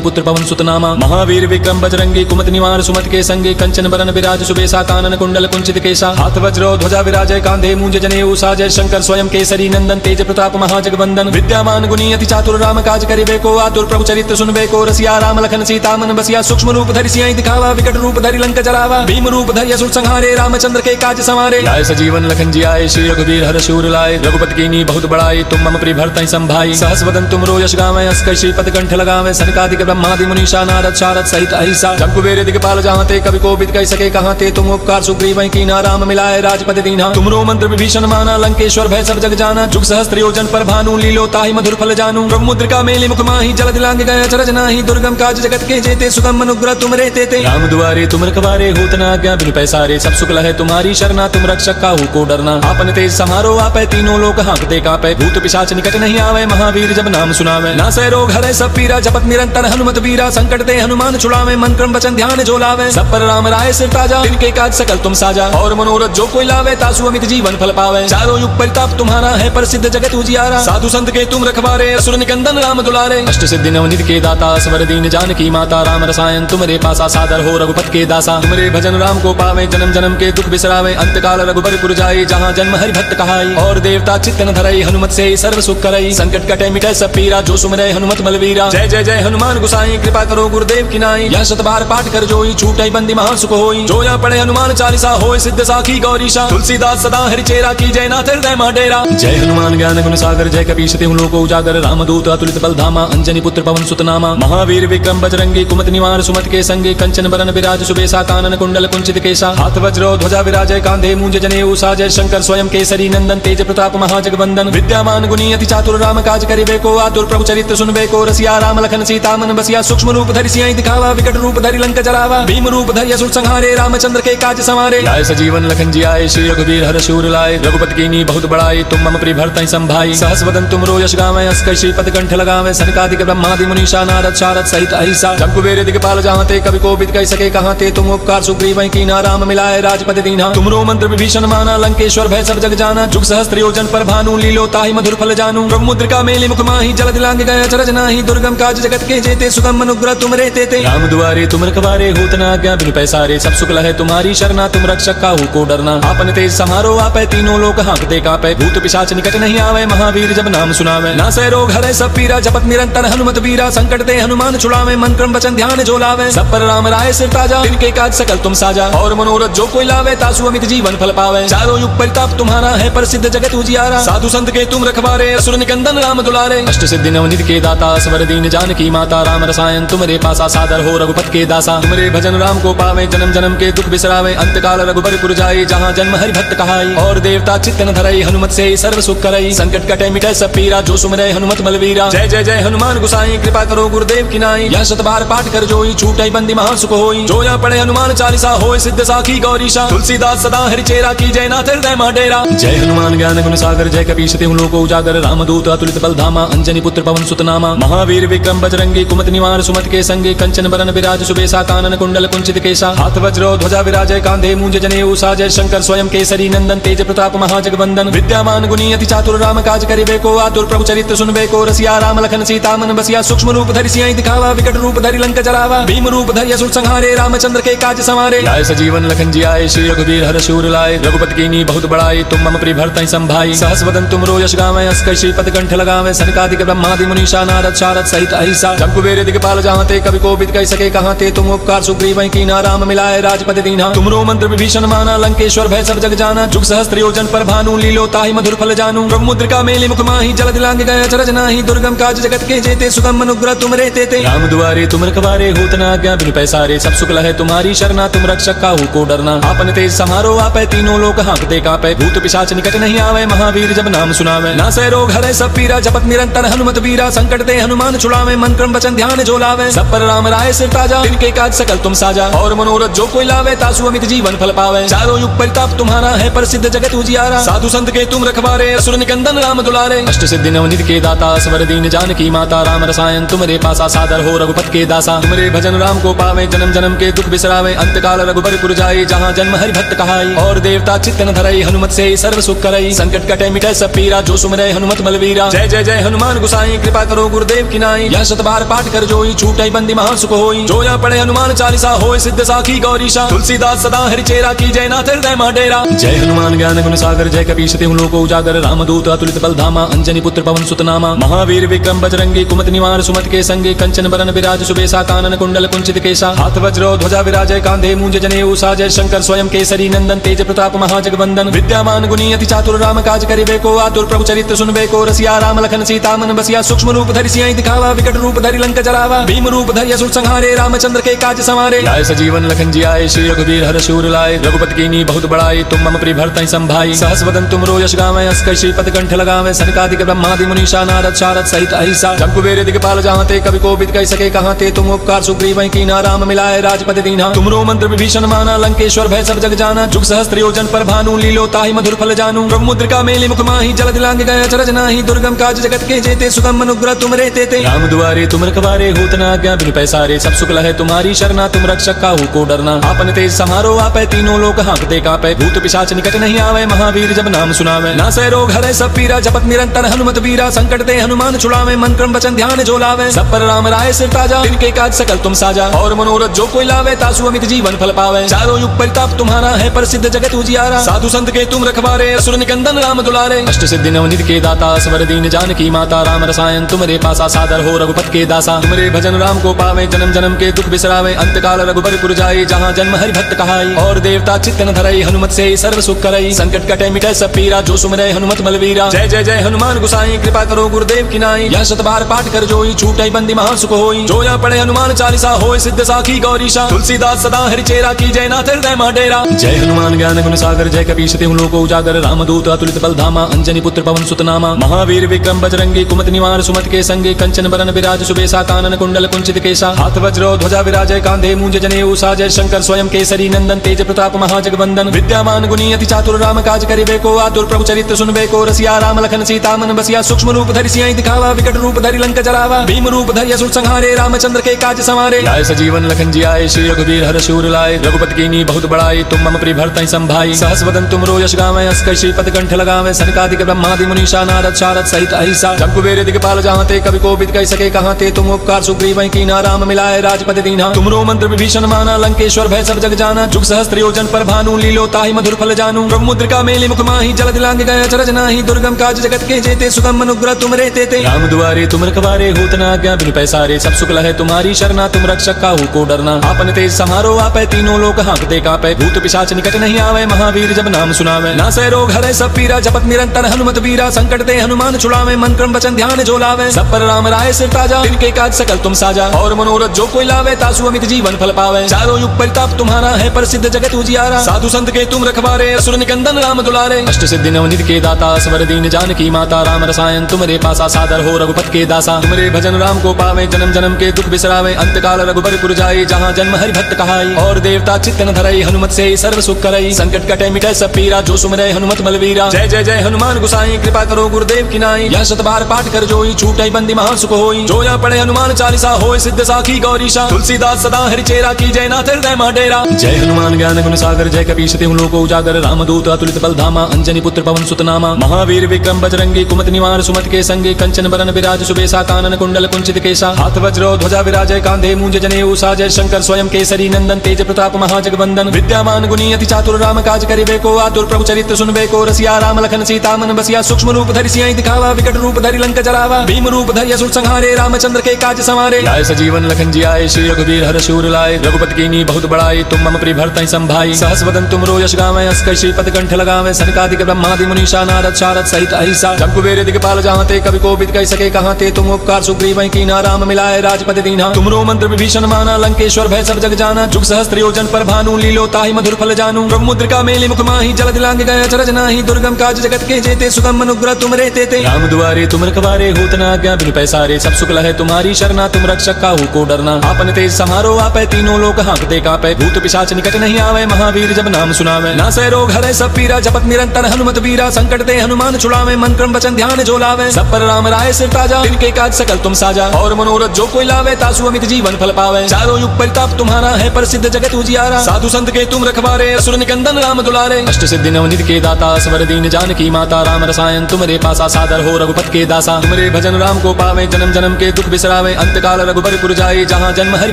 पुत्र पवन सुत नामा महावीर विक्रम बजरंगी कुमत निवार सुमत के संगे कंचन बरन विराज सुबेसा कानन कुंडल कुंचित केसा हाथ वज्र ध्वजा विराजय कांधे मूंज जनेऊ साजय शंकर स्वयं केसरी नंदन तेज प्रताप महाजगवंदन विद्यामान गुणी अति चातुर राम काज करिबे को आतुर प्रभु चरित्र सुनबे को रसिया राम लखन सीता मन बसिया सूक्ष्म रूप धरि सियाई दिखावा विकट रूप धरि लंक जरावा भीम रूप धरि असुर संहारे रामचंद्र के काज संवारे लाए सजीवन लखन जी आए श्री रघुवीर हर शूर लाए रघुपति कीनी बहुत बड़ाई तुम मम प्रिय भरतहि संभाई सहस वदन तुम रो यश गावे अस्कर श्रीपद कंठ लगावे सनकादिक ब्रह्मादि मुनीषा नारद शारद सहित अहिसा जब कुबेर दिगपाल जहाँते कवि कोविद कह सके कहाते तुम उपकार सुग्रीव कीना राम मिलाए राजपति दीन्हा तुमरो मंत्र विभीषण माना लंकेश्वर भय सब जग जाना जुग सहस्त्र योजन पर भानु लीलो ताहि मधुर फल जानू ब्रह्म मुद्रिका मेली मुख माही जलद लांग गया चरज नाही दुर्गम काज जगत के जेते सुगम अनुग्रह तुम रहते ते राम दुआरे तुम रखवारे होत न आज्ञा बिनु पैसारे सब सुख लहे तुम्हारी शरणा तुम रक्षक काहू को डरना आपन तेज समारो आपै तीनों लोक हाँकते कापै भूत पिशाच निकट नहीं आवे महावीर जब नाम सुनावे नासै रोग हरै सब पीरा जपत निरंतर हनुमत वीरा संकट ते हनुमान छुड़ावे मन क्रम वचन ध्यान जो लावे सब पर राम राय सिर ताजा तिनके काज सकल तुम साजा और मनोरथ जो कोई लावे तासु अमित जीवन फल पावे चारों युग परिताप तुम्हारा है प्रसिद्ध जगत उजियारा साधु संत के तुम रखवारे असुर निकंदन राम दुलारे अष्ट सिद्धि नवनिधि के दाता स्वर दीन जानकी माता राम रसायन तुम्हारे पासा सादर हो रघुपत के दासा तुम्हारे भजन राम को पावे जन्म जन्म के दुख बिसरावे अंत काल रघुबर पुर जाए जहाँ जन्म हरि भक्त कहाई और देवता चित्तन धरई हनुमत से सर्व सुख करई संकट कटे मिटे सब पीरा जो सुमरे हनुमत बलवीरा जय जय जय हनुमान गुसाई कृपा करो गुरुदेव की नाई यह शत बार पाठ कर जोई छूटई बंदी महा सुख होई जो या पढ़े हनुमान चालीसा होय सिद्ध साखी गौरीशा तुलसीदास सदा हरि चेरा की जय नाथ हृदय माडेरा जय हनुमान ज्ञान गुण सागर जय कपीश तिहु लोक उजागर रामदूत अतुलित बलधामा अंजनी पुत्र पवन सुत नामा महावीर विक्रम बजरंगी कुमत निवार सुमत के संगे कंचन बरन विराज सुबेसा कानन कुंडल कुंचित केसा हाथ वज्र ध्वजा विराजय कांधे मूंज जनेऊ साजय शंकर स्वयं केसरी नंदन तेज प्रताप महाजगवंदन विद्यामान गुणी अति चातुर राम काज करिबे को आतुर प्रभु चरित्र सुनबे को रसिया राम लखन सीता मन बसिया सूक्ष्म रूप धरि सियाई दिखावा विकट रूप धरि लंक जरावा भीम रूप धरि असुर संहारे रामचंद्र के काज संवारे लाए सजीवन लखन जी आए श्री रघुवीर हर शूर लाए रघुपति कीनी बहुत बड़ाई तुम मम प्रिय भरतहि संभाई सहस वदन तुम रो यश गावे अस्कर श्रीपद कंठ लगावे सनकादिक ब्रह्मादि मुनीषा नारद शारद सहित अहिसा जब कुबेर दिगपाल जहांते कवि कोविद कह सके कहांते तुम उपकार सुग्रीव कीना राम मिलाए राजपति दीना तुमरो मंत्र विभीषण माना लंकेश्वर भय सब जग जाना जुग सहस्त्र योजन पर भानु लीलो ताहि मधुर फल जानू ब्रह्म मुद्रिका मेली मुख माही जलद लांग गया चरज नाही दुर्गम काज जगत के जेते सुगम अनुग्रह तुम रे तेते राम दुआरे तुम रखवारे होत न आज्ञा बिनु पैसारे सब सुख लहे तुम्हारी शरणा तुम रक्षक काहू को डरना आपन तेज समारो आपै तीनों लोक हाँकते कापै भूत पिशाच निकट नहीं आवे महावीर जब नाम सुनावे नासै रोग हरै सब पीरा जपत निरंतर हनुमत वीरा संकट ते हनुमान छुड़ावे मन क्रम वचन ध्यान जो लावे सब पर राम राय सिर ताजा तिनके काज सकल तुम साजा और मनोरथ जो कोई लावे तासु अमित जीवन फल पावे चारों युग परिताप तुम्हारा है प्रसिद्ध जगत उजियारा साधु संत के तुम रखवारे असुर निकंदन राम दुलारे अष्ट सिद्धि नवनिधि के दाता स्वर दीन जानकी माता राम रसायन तुम्हारे पासा सादर हो रघुपत के दासा तुम्हारे भजन राम को पावे जन्म जन्म के दुख बिसरावे अंत काल रघुबर पुर जाई जहाँ जन्म हरि भक्त कहाई और देवता चित्तन धरई हनुमत से सर्व सुख करई संकट कटे मिटे सब पीरा जो सुमरे हनुमत बलवीरा जय जय जय हनुमान गुसाई कृपा करो गुरुदेव की नाई यह शत बार पाठ कर जोई छूटई बंदी महा सुख होई जो या पढ़े हनुमान चालीसा होय सिद्ध साखी गौरीशा तुलसीदास सदा हरि चेरा की जय नाथ हृदय माडेरा जय हनुमान ज्ञान गुण सागर जय कपीश तिहु लोक उजागर रामदूत अतुलित बलधामा अंजनी पुत्र पवन सुत नामा महावीर विक्रम बजरंगी कुमत निवार सुमत के संगे कंचन बरन विराज सुबेसा कानन कुंडल कुंचित केसा हाथ वज्र ध्वजा विराजय कांधे मूंज जनेऊ साजय शंकर स्वयं केसरी नंदन तेज प्रताप महाजगवंदन विद्यामान गुणी अति चातुर राम काज करिबे को आतुर प्रभु चरित्र सुनबे को रसिया राम लखन सीता मन बसिया सूक्ष्म रूप धरि सियाई दिखावा विकट रूप धरि लंक जरावा भीम रूप धरि असुर संहारे रामचंद्र के काज संवारे लाए सजीवन लखन जी आए श्री रघुवीर हर शूर लाए रघुपति कीनी बहुत बड़ाई तुम मम प्रिय भरतहि संभाई सहस वदन तुम रो यश गावे अस्कर श्रीपद कंठ लगावे सनकादिक ब्रह्मादि मुनीषा नारद शारद सहित अहिसा जब कुबेर दिगपाल जहांते कवि कोविद कह सके कहांते तुम उपकार सुग्रीव कीना राम मिलाए राजपति दीना तुमरो मंत्र विभीषण माना लंकेश्वर भय सब जग जाना जुग सहस्त्र योजन पर भानु लीलो ताहि मधुर फल जानू ब्रह्म मुद्रिका मेली मुख माही जलद लांग गया चरज नाही दुर्गम काज जगत के जेते सुगम अनुग्रह तुम रे तेते राम दुआरे तुम रखवारे होत न आज्ञा बिनु पैसारे सब सुख लहे तुम्हारी शरणा तुम रक्षक काहू को डरना आपन तेज समारो आपै तीनों लोक हाँकते कापै भूत पिशाच निकट नहीं आवे महावीर जब नाम सुनावे नासै रोग हरै सब पीरा जपत निरंतर हनुमत वीरा संकट ते हनुमान छुड़ावे मन क्रम वचन ध्यान जो लावे सब पर राम राय सिर ताजा तिनके काज सकल तुम साजा और मनोरथ जो कोई लावे तासु अमित जीवन फल पावे चारों युग परिताप तुम्हारा है प्रसिद्ध जगत उजियारा साधु संत के तुम रखवारे असुर निकंदन राम दुलारे अष्ट सिद्धि नवनिधि के दाता स्वर दीन जानकी माता राम रसायन तुम्हारे पासा सादर हो रघुपत के दासा तुम्हारे भजन राम को पावे जन्म जन्म के दुख बिसरावे अंत काल रघुबर पुर जाई जहाँ जन्म हरि भक्त कहाई और देवता चित्तन धरई हनुमत से सर्व सुख करई संकट कटे मिटे सब पीरा जो सुमरे हनुमत बलवीरा जय जय जय हनुमान गुसाई कृपा करो गुरुदेव की नाई यह शत बार पाठ कर जोई छूटई बंदी महा सुख होई जो या पढ़े हनुमान चालीसा होय सिद्ध साखी गौरीशा तुलसीदास सदा हरि चेरा की जय नाथ हृदय माडेरा जय हनुमान ज्ञान गुण सागर जय कपीश तिहु लोक उजागर रामदूत अतुलित बलधामा अंजनी पुत्र पवन सुत नामा महावीर विक्रम बजरंगी कुमत निवार सुमत के संगे कंचन बरन विराज सुबेसा कानन कुंडल कुंचित केसा हाथ वज्र ध्वजा विराजय कांधे मूंज जनेऊ साजय शंकर स्वयं केसरी नंदन तेज प्रताप महाजगवंदन विद्यामान गुणी अति चातुर राम काज करिबे को आतुर प्रभु चरित्र सुनबे को रसिया राम लखन सीता मन बसिया सूक्ष्म रूप धरि सियाई दिखावा विकट रूप धरि लंक जरावा भीम रूप धरि असुर संहारे रामचंद्र के काज संवारे लाए सजीवन लखन जी आए श्री रघुवीर हर शूर लाए रघुपति कीनी बहुत बड़ाई तुम मम प्रिय भरतहि संभाई सहस वदन तुम रो यश गावे अस्कर श्रीपद कंठ लगावे सनकादिक ब्रह्मादि मुनीषा नारद शारद सहित अहिसा जब कुबेर दिगपाल जहांते कवि कोविद कह सके कहांते तुम उपकार सुग्रीव कीना राम मिलाए राजपति दीना तुमरो मंत्र विभीषण माना लंकेश्वर भय सब जग जाना जुग सहस्त्र योजन पर भानु लीलो ताहि मधुर फल जानू ब्रह्म मुद्रिका मेली मुख माही जलद लांग गया चरज नाही दुर्गम काज जगत के जेते सुगम अनुग्रह तुम रे तेते राम दुआरे तुम रखवारे होत न आज्ञा बिनु पैसारे सब सुख लहे तुम्हारी शरणा तुम रक्षक काहू को डरना आपन तेज समारो आपै तीनों लोक हाँकते कापै भूत पिशाच निकट नहीं आवे महावीर जब नाम सुनावे नासै रोग हरै सब पीरा जपत निरंतर हनुमत वीरा संकट ते हनुमान छुड़ावे मन क्रम वचन ध्यान जो लावे सब पर राम राय सिर ताजा तिनके काज सकल तुम साजा और मनोरथ जो कोई लावे तासु अमित जीवन फल पावे चारों युग परिताप तुम्हारा है प्रसिद्ध जगत उजियारा साधु संत के तुम रखवारे असुर निकंदन राम दुलारे अष्ट सिद्धि नवनिधि के दाता स्वर दीन जानकी माता राम रसायन तुम्हारे पासा सादर हो रघुपत के दासा तुम्हारे भजन राम को पावे जन्म जन्म के दुख बिसरावे अंत काल रघुबर पुर जाई जहाँ जन्म हरि भक्त कहाई और देवता चित्तन धरई हनुमत से सर्व सुख करई संकट कटे मिटे सब पीरा जो सुमरे हनुमत बलवीरा जय जय जय हनुमान गुसाई गुसाई कृपा करो गुरुदेव की नाई। यह शत बार पाठ कर जोई छूटे बंदी महासुख होई। जो या पढ़े हनुमान चालीसा होय सिद्ध साखी गौरीशा। तुलसीदास सदा हरि चेरा की जय नाथ हृदय माडेरा। जय हनुमान ज्ञान गुण सागर जय कपीश तिहु लोक उजागर। रामदूत अतुलित बल धामा अंजनी पुत्र पवन सुत नामा। महावीर विक्रम बजरंगी कुमति निवार सुमति के संगे। कंचन बरन विराज सुबेसा कानन कुंडल कुंचित केसा। हाथ वज्र ध्वजा विराजय कांधे मूंज जनेऊ साजय। शंकर स्वयं केसरी नंदन तेज प्रताप महाजगवंदन। विद्यामान गुणी अति चातुर राम काज करिबे को आतुर। प्रभु चरित्र सुनबे को रसिया। राम लखन सीता मन बसिया। सूक्ष्म रूप धरि सियाई दिखावा। विकट रूप धरि लंक जरावा। भीम रूप धरि असुर संहारे। रामचंद्र के काज संवारे। लाए सजीवन लखन जियाए। श्री रघुवीर हर शूर लाए। रघुपति कीनी बहुत बड़ाई। तुम मम प्रिय भरतहि संभाई। सहस वदन तुमरो यश गावै। अस्कर श्रीपद कंठ लगावै। सनकादिक ब्रह्मादि मुनीषा नारद शारद सहित अहिसा। जब कुबेर दिगपाल जहाँते कवि कोविद कह सके कहाँते। तुम उपकार सुग्रीव कीना राम मिलाए राजपति दीन्हा। तुमरो मंत्र विभीषण माना। लंकेश्वर भय सब जग जाना। जुग सहस्त्र योजन पर भानु लीलो ताहि मधुर फल जानू। ब्रह्म मुद्रिका मेली मुख माहि। जलद लांग गए अचरज नाही। दुर्गम काज जगत के जेते। सुगम अनुग्रह तुम रे तेते। राम दुआरे तुम रखवारे। होत न आज्ञा बिनु पैसारे। सब सुख लहै तुम्हारी शरणा। तुम रक्षक काहू को डरना। आपन तेज समारो आपै। तीनों लोक हाँकते कापै। भूत पिशाच निकट नहीं आवे। महावीर जब नाम सुनावे। नासै रोग हरै सब पीरा। जपत निरंतर हनुमत वीरा। संकट ते हनुमान छुड़ावे। मन क्रम वचन ध्यान जो लावे। सब पर राम राय सिर ताजा। तिनके काज सकल तुम साजा। और मनोरथ जो कोई लावे। तासु अमित जीवन फल पावे। चारों युग परिताप तुम्हारा है। प्रसिद्ध जगत उजियारा। साधु संत के तुम रखवारे। असुर निकंदन राम दुलारे। अष्ट सिद्धि नवनिधि के दाता। स्वर दीन जानकी माता। राम रसायन तुम्हारे पासा। सादर हो रघुपति के दासा। तुम्हारे भजन राम को पावे। जन्म जन्म के दुख बिसरावे। अंत काल रघुबर पुर जाई। जहाँ जन्म हरि भक्त कहाई। और देवता चित्तन धरई। हनुमत से सर्व सुख करई। संकट कटे मिटे सब पीरा। जो सुमरे हनुमत बलवीरा। जय जय जय हनुमान गुसाई कृपा करो गुरुदेव की नाई। यह शत बार पाठ कर जोई छूटे बंदी महासुख होई। जो या पढ़े हनुमान चालीसा होय सिद्ध साखी गौरीशा। तुलसीदास सदा हरि चेरा की जय नाथ हृदय माडेरा। जय हनुमान ज्ञान गुण सागर जय कपीश तिहु लोक उजागर। रामदूत अतुलित बल धामा अंजनी पुत्र पवन सुत नामा। महावीर विक्रम बजरंगी कुमति निवार सुमति के संगे। कंचन बरन विराज सुबेसा कानन कुंडल कुंचित केसा। हाथ वज्र ध्वजा विराजय कांधे मूंज जनेऊ साजय। शंकर स्वयं केसरी नंदन तेज प्रताप महाजगवंदन। विद्यामान गुणी अति चातुर राम काज करिबे को आतुर। प्रभु चरित्र सुनबे को रसिया। राम लखन सीता मन बसिया। सूक्ष्म रूप धरि सियाई दिखावा। विकट रूप धरि लंक जरावा। भीम रूप धरि असुर संहारे। रामचंद्र के काज संवारे। लाए सजीवन लखन जियाए। श्री रघुवीर हर शूर लाए। रघुपति कीनी बहुत बड़ाई। तुम मम प्रिय भरतहि संभाई। सहस वदन तुमरो यश गावै। अस्कर श्रीपद कंठ लगावै। सनकादिक ब्रह्मादि मुनीषा नारद शारद सहित अहिसा। जब कुबेर दिगपाल जहाँते कवि कोविद कह सके कहाँते। तुम उपकार सुग्रीव कीना राम मिलाए राजपति दीन्हा। तुमरो मंत्र विभीषण माना। लंकेश्वर भय सब जग जाना। जुग सहस्त्र योजन पर भानु लीलो ताहि मधुर फल जानू। ब्रह्म मुद्रिका मेली मुख माहि। जलद लांग गए अचरज नाही। दुर्गम काज जगत के जेते। सुगम अनुग्रह तुम रे तेते। राम दुआरे तुम रखवारे। होत न आज्ञा बिनु पैसारे। सब सुख लहै तुम्हारी शरणा। तुम रक्षक काहू को डरना। आपन तेज समारो आपै। तीनों लोक हाँकते कापै। भूत पिशाच निकट नहीं आवे। महावीर जब नाम सुनावे। नासै रोग हरै सब पीरा। जपत निरंतर हनुमत वीरा। संकट ते हनुमान छुड़ावे। मन क्रम वचन ध्यान जो लावे। सब पर राम राय सिर ताजा। तिनके काज सकल तुम साजा। और मनोरथ जो कोई लावे। तासु अमित जीवन फल पावे। चारों युग परिताप तुम्हारा है। प्रसिद्ध जगत उजियारा। साधु संत के तुम रखवारे। असुर निकंदन राम दुलारे। अष्ट सिद्धि नवनिधि के दाता। स्वर दीन जानकी माता। राम रसायन तुम्हारे पासा। सादर हो रघुपति के दासा। तुम्हारे भजन राम को पावे। जन्म जन्म के दुख बिसरावे। अंत काल रघुबर पुर जाई। जहाँ जन्म हरि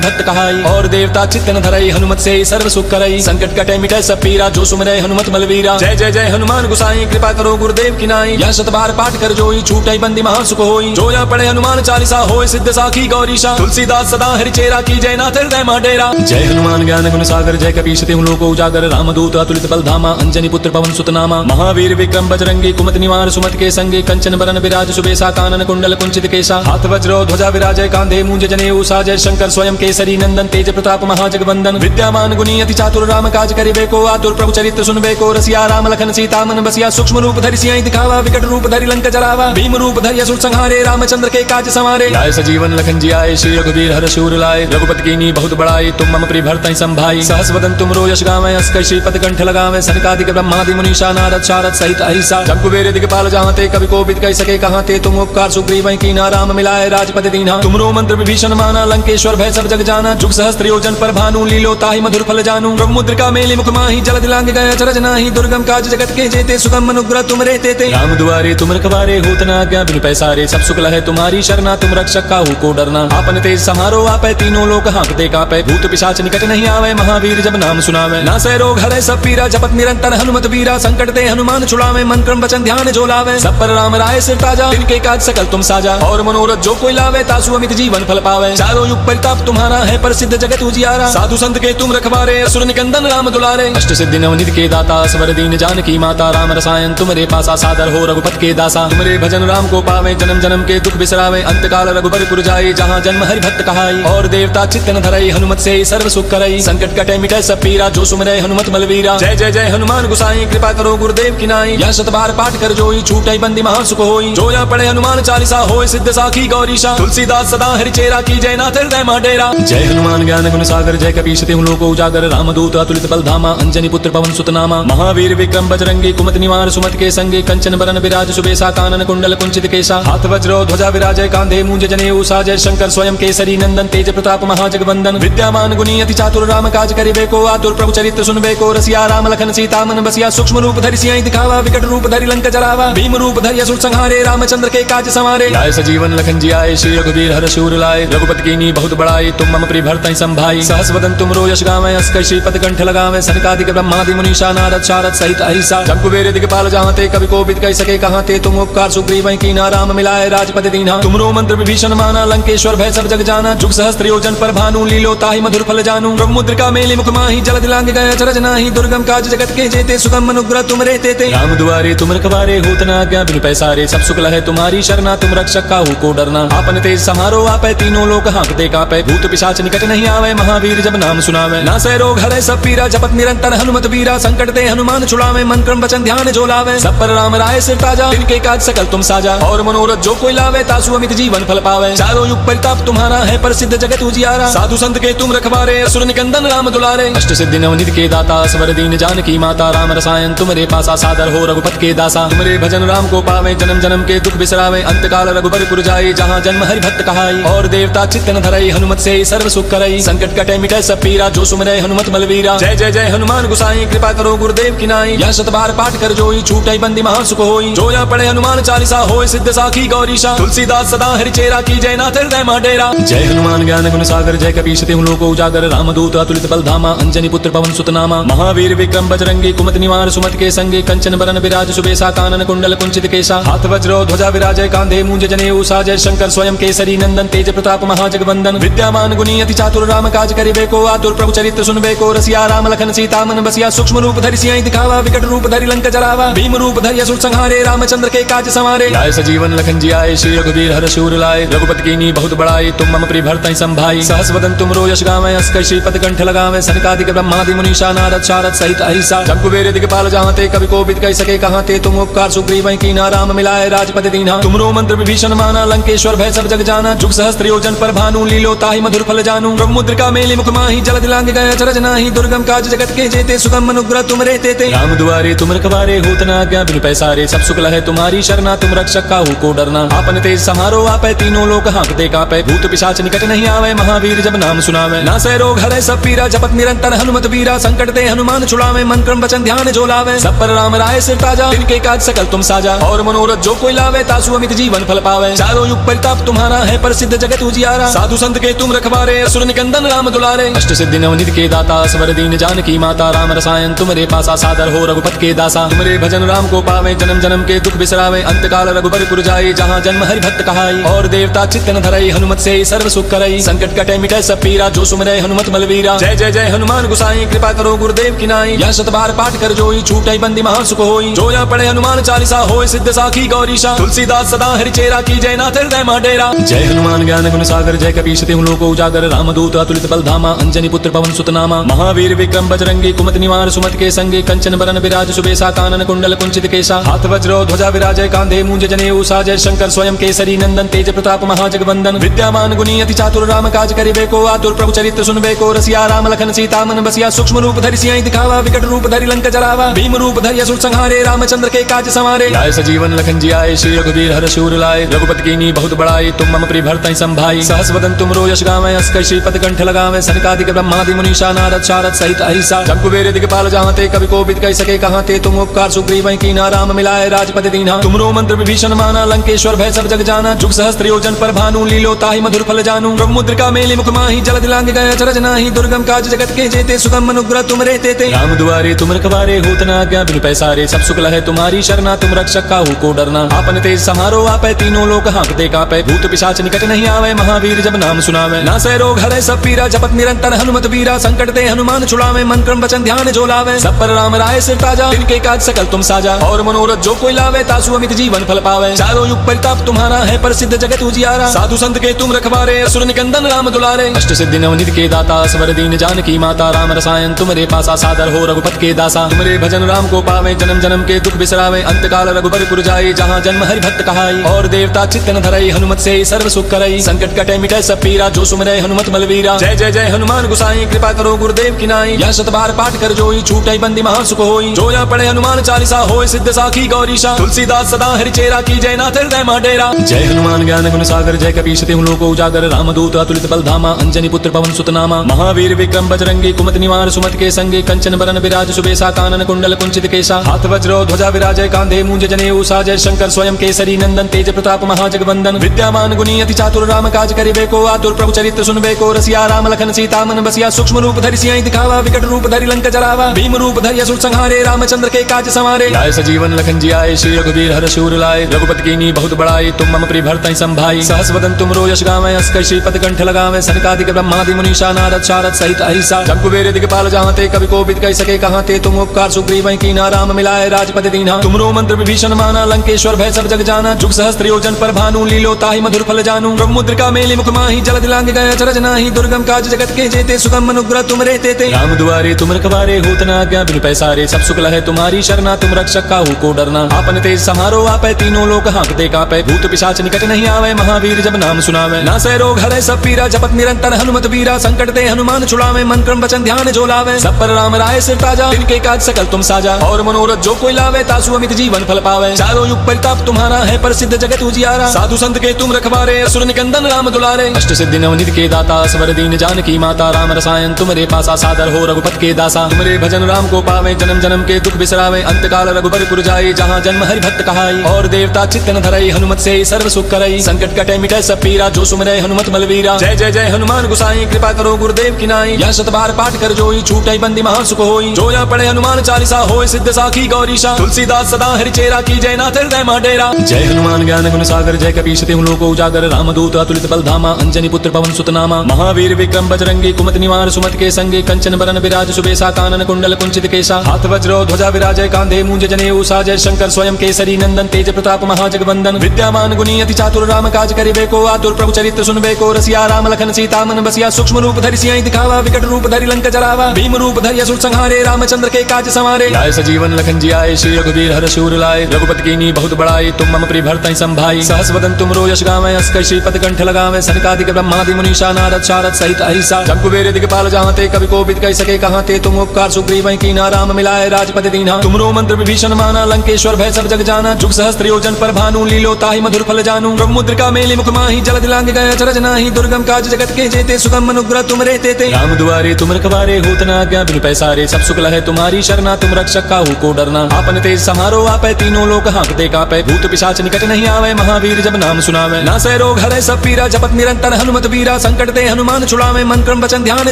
भक्त कहाई। और देवता चित्तन धरई। हनुमत से सर्व सुख करई। संकट कटे मिटे सब पीरा। जो सुमरे हनुमत बलवीरा। जय जय जय हनुमान गुसाई कृपा करो गुरुदेव की नाई। यह शत बार पाठ कर जोई छूटे बंदी महासुख होई। जो या पढ़े हनुमान चालीसा होय सिद्ध साखी गौरीशा। तुलसीदास सदा हरि चेरा की जय नाथ हृदय माडेरा। जय हनुमान ज्ञान गुण सागर जय कपीश तिहु लोक उजागर। रामदूत अतुलित बल धामा अंजनी पुत्र पवन सुत नामा। महावीर विक्रम बजरंगी कुमति निवार सुमति के संगे। कंचन बरन विराज सुबेसा कानन कुंडल कुंचित केसा। हाथ वज्र ध्वजा विराजय कांधे मूंज जनेऊ साजय। शंकर स्वयं केसरी नंदन तेज प्रताप महाजगवंदन। विद्यामान गुणी अति चातुर राम काज करिबे को आतुर। प्रभु चरित्र सुनबे को रसिया। राम लखन सीता मन बसिया। सूक्ष्म रूप धरि सियाई दिखावा। विकट रूप धरि लंक जरावा। भीम रूप धरि असुर संहारे। रामचंद्र के काज संवारे। लाए सजीवन लखन जियाए। श्री रघुवीर हर शूर लाए। रघुपति कीनी बहुत बड़ाई। तुम मम प्रिय भरतहि संभाई। सहस वदन तुमरो यश गावै। अस्कर श्रीपद कंठ लगावै। सनकादिक ब्रह्मादि मुनीषा नारद शारद सहित अहिसा। जब कुबेर दिगपाल जहाँते कवि कोविद कह सके कहाँते। तुम उपकार सुग्रीव कीना राम मिलाए राजपति दीन्हा। तुमरो मंत्र विभीषण माना। लंकेश्वर भय सब जग जाना। जुग सहस्त्र योजन पर भानु लीलो ताहि मधुर फल जानू। ब्रह्म मुद्रिका मेली मुख माहि। जलद लांग गए अचरज नाही। दुर्गम काज जगत के जेते। सुगम अनुग्रह तुम रे तेते। राम दुआरे तुम रखवारे। होत न आज्ञा बिनु पैसारे। सब सुख लहै तुम्हारी शरणा। तुम रक्षक काहू को डरना। आपन तेज समारो आपै। तीनों लोक हाँकते कापै। भूत पिशाच निकट नहीं आवे। महावीर जब नाम सुनावे। नासै रोग हरै सब पीरा। जपत निरंतर हनुमत वीरा। संकट ते हनुमान छुड़ावे। मन क्रम वचन ध्यान जो लावे। सब पर राम राय सिर ताजा। तिनके काज सकल तुम साजा। और मनोरथ जो कोई लावे। तासु अमित जीवन फल पावे। चारों युग परिताप तुम्हारा है। प्रसिद्ध जगत उजियारा। साधु संत के तुम रखवारे। असुर निकंदन राम दुलारे। अष्ट सिद्धि नवनिधि के दाता। स्वर दीन जानकी माता। राम रसायन तुम्हारे पासा। सादर हो रघुपति के दासा। तुम्हारे तुमरे भजन राम को पावे, जन्म जन्म के दुख बिसरावे, अंतकाल रघुबर पुर जाए, जहाँ जन्म हरि भक्त कहाई। और देवता चित्तन धरई, हनुमत से सर्व सुख करई, संकट कटे मिटे सब पीरा, जो सुमरे हनुमत बलवीरा। जय जय जय हनुमान गुसाई, कृपा करो गुरुदेव की नाई, यह शत बार पाठ कर जोई, छूटई बंदी महा सुख होई। जो यह पढ़े हनुमान चालीसा, होय सिद्ध साखी गौरीशा, तुलसीदास सदा हरि चेरा, की जय नाथ हृदय मह डेरा। जय हनुमान ज्ञान गुण सागर, जय कपीश तिहुँ लोक उजागर, रामदूत अतुलित बल धामा, अंजनी पुत्र पवन सुत नामा। महावीर विक्रम बजरंगी, कुमत निवार सुमत के संगी, कंचन बरन विराज सुबेसा, कानन कुंडल कुंचित केसा, हाथ वज्र ध्वजा विराजय, कांधे मूंज जनेऊ साजय, शंकर स्वयं केसरी नंदन, तेज प्रताप महाजगवंदन। विद्यामान गुणी अति चातुर, राम काज करिबे को आतुर, प्रभु चरित्र सुनबे को रसिया, राम लखन सीता मन बसिया। सूक्ष्म रूप धरि सियाहि दिखावा, विकट रूप धरि लंक जरावा, भीम रूप धरि असुर संहारे, रामचंद्र के काज संवारे। लाए सजीवन लखन जियाए, श्री रघुवीर हर्ष उर लाए, रघुपति कीन्ही बहुत बड़ाई, तुम मम प्रिय भरतहि संभाई। सहस वदन तुमरो यश गावै, अस कहि श्रीपद कंठ लगावै, सनकादिक ब्रह्मादि मुनीषा नारद शारद सहित अहिसा। जब कुबेर दिगपाल जहाँ ते, कवि कोविद कहि सके कहाँ ते, तुम उपकार सुग्रीवहि कीन्हा, राम मिलाए राजपति दीन्हा। तुमरो मंत्र विभीषण माना, लंकेश्वर भय सब जग जाना, जुग सहस्त्र योजन पर भानु, लीलो ताहि मधुर फल जानू। ब्रह्म मुद्रिका मेलि मुख माहि, जलधि लांघ गए अचरज नाहि, दुर्गम काज जगत के जेते, सुगम अनुग्रह तुमरे तेते। राम दुआरे तुम रखवारे, होत न आज्ञा बिनु पैसारे, सब सुख लहै तुम्हारी शरणा, तुम रक्षक काहू को डरना। आपन तेज समारो आपै, तीनों लोक हाँकते कापै, भूत पिशाच निकट नहीं आवे, महावीर जब नाम सुनावे। नासै रोग हरै सब पीरा, जपत निरंतर हनुमत वीरा, संकट ते हनुमान छुड़ावे, मन क्रम वचन ध्यान जो लावे। सब पर राम राय सिर ताजा, तिनके काज सकल तुम साजा, और मनोरथ जो कोई लावे, तासु अमित जीवन फल पावे। चारों युग परिताप तुम्हारा है, प्रसिद्ध जगत उजियारा, साधु संत के तुम रखवारे, असुर निकंदन राम दुलारे। अष्ट सिद्धि नवनिधि के दाता, स्वर दीन जानकी माता, राम रसायन तुम्हारे पासा, सादर हो रघुपति के दासा। तुमरे भजन राम को पावे, जन्म जन्म के दुख बिसरावे, अंतकाल रघुबर पुर जाए, जहाँ जन्म हरि भक्त कहाई। और देवता चित्तन धरई, हनुमत से सर्व सुख करई, संकट कटे मिटे सब पीरा, जो सुमरे हनुमत बलवीरा। जय जय जय हनुमान गुसाई, कृपा करो गुरुदेव की नाई, यह शत बार पाठ कर जोई, छूटई बंदी महा सुख होई। जो यह पढ़े हनुमान चालीसा, होय सिद्ध साखी गौरीशा, तुलसीदास सदा हरि चेरा, की जय नाथ हृदय मह डेरा। जय हनुमान ज्ञान गुण सागर, जय कपीश तिहुँ लोक उजागर, रामदूत अतुलित बल धामा, अंजनी पुत्र पवन सुत नामा। महावीर विक्रम बजरंगी, कुमत निवार सुमत के संगी, कंचन बरन विराज सुबेसा, कानन कुंडल कुंचित केसा, हाथ वज्र ध्वजा विराजय, कांधे मूंज जनेऊ साजय, शंकर स्वयं केसरी नंदन, तेज प्रताप महाजगवंदन। विद्यामान गुणी अति चातुर, राम काज करिबे को आतुर, प्रभु चरित्र सुनबे को रसिया, राम लखन सीता मन बसिया। सूक्ष्म रूप धरि सियाहि दिखावा, विकट रूप धरि लंक जरावा, भीम रूप धरि असुर संहारे, रामचंद्र के काज संवारे। लाए सजीवन लखन जियाए, श्री रघुवीर हर्ष उर लाए, रघुपति कीन्ही बहुत बड़ाई, तुम मम प्रिय भरतहि संभाई। सहस वदन तुमरो यश गावै, अस कहि श्रीपद कंठ लगावै, सनकादिक ब्रह्मादि मुनीषा नारद शारद सहित अहिसा। जब कुबेर दिगपाल जहाँ ते, कवि कोविद कहि सके कहाँ ते, तुम उपकार सुग्रीवहि कीन्हा, राम मिलाए राजपति दीन्हा। तुमरो मंत्र विभीषण माना, लंकेश्वर भय सब जग जाना, जुग सहस्त्र योजन पर भानु, लीलो ताहि मधुर फल जानू। ब्रह्म मुद्रिका मेलि मुख माहि, जलधि लांघ गए अचरज नाहि, दुर्गम काज जगत के जेते, सुगम अनुग्रह तुमरे तेते। राम दुआरे तुम रखवारे, होत न आज्ञा बिनु पैसारे, सब सुख लहै तुम्हारी शरणा, तुम रक्षक काहू को डरना। आपन तेज समारो आपै, तीनों लोक हाँकते कापै, भूत पिशाच निकट नहीं आवे, महावीर जब नाम सुनावे। नासै रोग हरै सब पीरा, जपत निरंतर हनुमत वीरा, संकट ते हनुमान छुड़ावे, मन क्रम वचन ध्यान जो लावे। सब पर राम राय सिर ताजा, तिनके काज सकल तुम साजा, और मनोरथ जो कोई लावे, तासु अमित जीवन फल पावे। चारों युग परिताप तुम्हारा है, प्रसिद्ध जगत उजियारा, साधु संत के तुम रखवारे, असुर निकंदन राम दुलारे। अष्ट सिद्धि नवनिधि के दाता, स्वर दीन जानकी माता, राम रसायन तुम्हारे पासा, सादर हो रघुपति के दासा। तुमरे भजन राम को पावे, जन्म जन्म के दुख बिसरावे, अंतकाल रघुबर पुर जाए, जहाँ जन्म हरि भक्त कहाई। और देवता चित्तन धरई, हनुमत से सर्व सुख करई, संकट कटे मिटे सब पीरा, जो सुमरे हनुमत बलवीरा। जय जय जय हनुमान गुसाई, कृपा करो गुरुदेव की नाई, यह शत बार पाठ कर जोई, छूटई बंदी महा सुख होई। जो यह पढ़े हनुमान चालीसा, होय सिद्ध साखी गौरीशा, तुलसीदास सदा हरि चेरा, की जय नाथ हृदय मह डेरा। जय हनुमान ज्ञान गुण सागर, जय कपीश तिहुँ लोक उजागर, रामदूत अतुलित बल धामा, अंजनी पुत्र पवन सुत नामा। महावीर विक्रम बजरंगी, कुमत निवार सुमत के संगी, कंचन बरन विराज सुबेसा, कानन कुंडल कुंचित केसा, हाथ वज्र ध्वजा विराजय, कांधे मूंज जनेऊ साजय, शंकर स्वयं केसरी नंदन, तेज प्रताप महाजगवंदन। विद्यामान गुणी अति चातुर, राम काज करिबे को आतुर, प्रभु चरित्र सुनबे को रसिया, राम लखन सीता मन बसिया। सूक्ष्म रूप धरि सियाहि दिखावा, विकट रूप धरि लंक जरावा, भीम रूप धरि असुर संहारे, रामचंद्र के काज संवारे। लाए सजीवन लखन जियाए, श्री रघुवीर हर्ष उर लाए, रघुपति कीन्ही बहुत बड़ाई, तुम मम प्रिय भरतहि संभाई। सहस वदन तुमरो यश गावै, अस कहि श्रीपद कंठ लगावै, सनकादिक ब्रह्मादि मुनीषा नारद शारद सहित अहिसा। जब कुबेर दिगपाल जहाँ ते, कवि कोविद कहि सके कहाँ ते, तुम उपकार सुग्रीवहि कीन्हा, राम मिलाए राजपति दीन्हा। तुमरो मंत्र विभीषण माना, लंकेश्वर भय सब जग जाना, जुग सहस्त्र योजन पर भानु, लीलो ताहि मधुर फल जानू। ब्रह्म मुद्रिका मेलि मुख माहि, जलधि लांघ गए अचरज नाहि, दुर्गम काज जगत के जेते, सुगम अनुग्रह तुमरे तेते। राम दुआरे तुम रखवारे, होत न आज्ञा बिनु पैसारे, सब सुख लहै तुम्हारी शरणा, तुम रक्षक काहू को डरना। आपन तेज समारो आपै, तीनों लोक हाँकते कापै, भूत पिशाच निकट नहीं आवे, महावीर जब नाम सुनावे। नासै रोग हरै सब पीरा, जपत निरंतर हनुमत वीरा, संकट ते हनुमान छुड़ावे, मन क्रम वचन ध्यान जो लावे। सब पर राम राय सिर ताजा, तिनके काज सकल तुम साजा, और मनोरथ जो कोई लावे, तासु अमित जीवन फल पावे। चारों युग परिताप तुम्हारा है प्रसिद्ध जगत उजियारा। साधु संत के तुम रखवारे असुर निकंदन राम दुलारे। अष्ट सिद्धि नवनिधि के दाता स्वर दीन जानकी माता। राम रसायन तुम्हारे पासा सादर हो रघुपत के दासा। तुम्हारे भजन राम को पावे जन्म जन्म के दुख बिसरावे। अंतकाल रघुबर जाए जहाँ जन्म हरि भक्त कहाई। और देवता चित्तन धरई हनुमत से सर्व सुख करई। संकट कटे मिटे सब पीरा जो सुमरे हनुमत बलवीरा। जय जय जय हनुमान गुसाई कृपा करो गुरुदेव की नाई। यह शत बार पाठ कर जोई छूटई बंदी महा सुख होई। जो या पढ़े हनुमान चालीसा होय सिद्ध साखी गौरीशा। तुलसीदास सदा हरि चेरा की जय नाथ हृदय माडेरा। जय हनुमान ज्ञान गुण सागर जय कपीश तिहु लोक उजागर। रामदूत अतुलित बल धामा अंजनी पुत्र पवन सुत नामा। महावीर विक्रम बजरंगी कुमत निवार सुमत के संगे। कंचन बरन विराज सुबेसा कानन कुंडल कुंचित केसा। हाथ वज्र ध्वजा विराजय कांधे मूंज जनेऊ साजय। शंकर स्वयं केसरी नंदन तेज प्रताप महाजगवंदन। विद्यामान गुणी अति चातुर राम काज करिबे को। आतुर प्रभु चरित्र सुनबे को। रसिया राम लखन सीता मन बसिया। सूक्ष्म रूप धरि सियाई दिखावा। विकट रूप धरि लंक जरावा। भीम रूप धरि असुर संहारे। रामचंद्र के काज संवारे। लाए सजीवन लखन जियाए। श्री रघुवीर हर शूर लाए। रघुपति कीनी बहुत बड़ाई। तुम मम प्रिय भरतहि संभाई। सहस वदन तुम रो यश गावै। अस्कर श्रीपद कंठ लगावै। सनकादिक ब्रह्मादि मुनीषा नारद शारद सहित अहिसा। जब कुबेर दिगपाल जहाँते कवि को बिद कह सके कहाँते। तुम उपकार सुग्रीव कीना राम मिलाए राजपति दीन्हा। तुमरो मंत्र विभीषण माना। लंकेश्वर भय सब जग जाना। जुग सहस्त्र योजन पर भानु लीलो ताहि मधुर फल जानू। ब्रह्मुद्रिका मेली मुख माही। जलद लांग गया चरज नाही। दुर्गम काज जगत के जेते। सुगम अनुग्रह तुम रे तेते। राम दुआरे तुम रखवारे। होत न आज्ञा बिनु पैसारे। सब सुख लहै तुम्हारी शरणा। तुम रक्षक काहू को डरना। आपन तेज समारो आपै। तीनों लोक हाँकते कापै। भूत पिशाच निकट नहीं आवे। महावीर जब नाम सुनावे। नासै रोग हरै सब पीरा। जपत निरंतर हनुमत वीरा। संकट ते हनुमान छुड़ावे। मन क्रम वचन ध्यान जो लावे। सब पर राम राय सिर ताजा। इनके काज सकल तुम साजा। और मनोरथ जो कोई लावे तासु अमित जीवन फल पावे। चारों युग परिताप तुम्हारा है प्रसिद्ध जगत उजियारा। साधु संत के तुम रखवारे असुर निकंदन राम दुलारे। अष्ट सिद्धि नवनिधि के दाता स्वर दीन जानकी माता। राम रसायन तुम्हारे पासा सादर हो रघुपत के दासा। तुम्हारे भजन राम को पावे जन्म जन्म के दुख बिसरावे। अंतकाल रघुबर जाए जहाँ जन्म हरि भक्त कहाई। और देवता चित्तन धरई हनुमत से सर्व सुख करई। संकट कटे मिटे सब पीरा जो सुमरे हनुमत बलवीरा। जय जय जय हनुमान गुसाई कृपा करो गुरुदेव की नाई। यह शत बार पाठ कर जोई छूटई बंदी महा सुख होई। जो या पढ़े हनुमान चालीसा होय सिद्ध साखी गौरीशा। तुलसीदास सदा हरि चेरा की जय नाथ हृदय माडेरा। जय हनुमान ज्ञान गुण सागर जय कपीश तिहु लोक उजागर। रामदूत अतुलित बल धामा अंजनी पुत्र पवन सुत नामा। महावीर विक्रम बजरंगी कुमत निवार सुमत के संगे। कंचन बरन विराज सुबेसा कानन कुंडल कुंचित केसा। हाथ वज्र ध्वजा विराजय कांधे मूंज जनेऊ साजय। शंकर स्वयं केसरी नंदन तेज प्रताप महाजगवंदन। विद्यामान गुणी अति चातुर राम काज करिबे को। आतुर प्रभु चरित्र सुनबे को। रसिया राम लखन सीता मन बसिया। सूक्ष्म रूप धरि सियाई दिखावा। विकट रूप धरि लंक जरावा। भीम रूप धरि असुर संहारे। रामचंद्र के काज संवारे। लाए सजीवन लखन जियाए। श्री रघुवीर हर शूर लाए। रघुपति कीनी बहुत बड़ाई। तुम मम प्रिय भरतहि संभाई। सहस वदन तुम रो यश गावै। अस्कर श्रीपद कंठ लगावै। सनकादिक ब्रह्मादि मुनीषा नारद शारद सहित अहिसा। जब कुबेर दिगपाल जहाँते कवि को बिद कह सके कहाँते। तुम उपकार सुग्रीव कीना राम मिलाए राजपति दीन्हा। तुमरो मंत्र विभीषण माना। लंकेश्वर भय सब जग जाना। जुग सहस्त्र योजन पर भानु लीलो ताहि मधुर फल जानू। ब्रह्मुद्रिका मेली मुख माही। जलद लांग गया चरज नाही। दुर्गम काज जगत के जेते। सुगम अनुग्रह तुम रे तेते। राम दुआरे तुम रखवारे। होत न आज्ञा बिनु पैसारे। सब सुख लहै तुम्हारी शरणा। तुम रक्षक काहू को डरना। आपन तेज समारो आपै। तीनों लोक हाँकते कापै। भूत पिशाच निकट नहीं आवे। महावीर जब नाम सुनावे। नासै रोग हरै सब पीरा। जपत निरंतर हनुमत वीरा। संकट ते हनुमान छुड़ावे। मन क्रम वचन ध्यान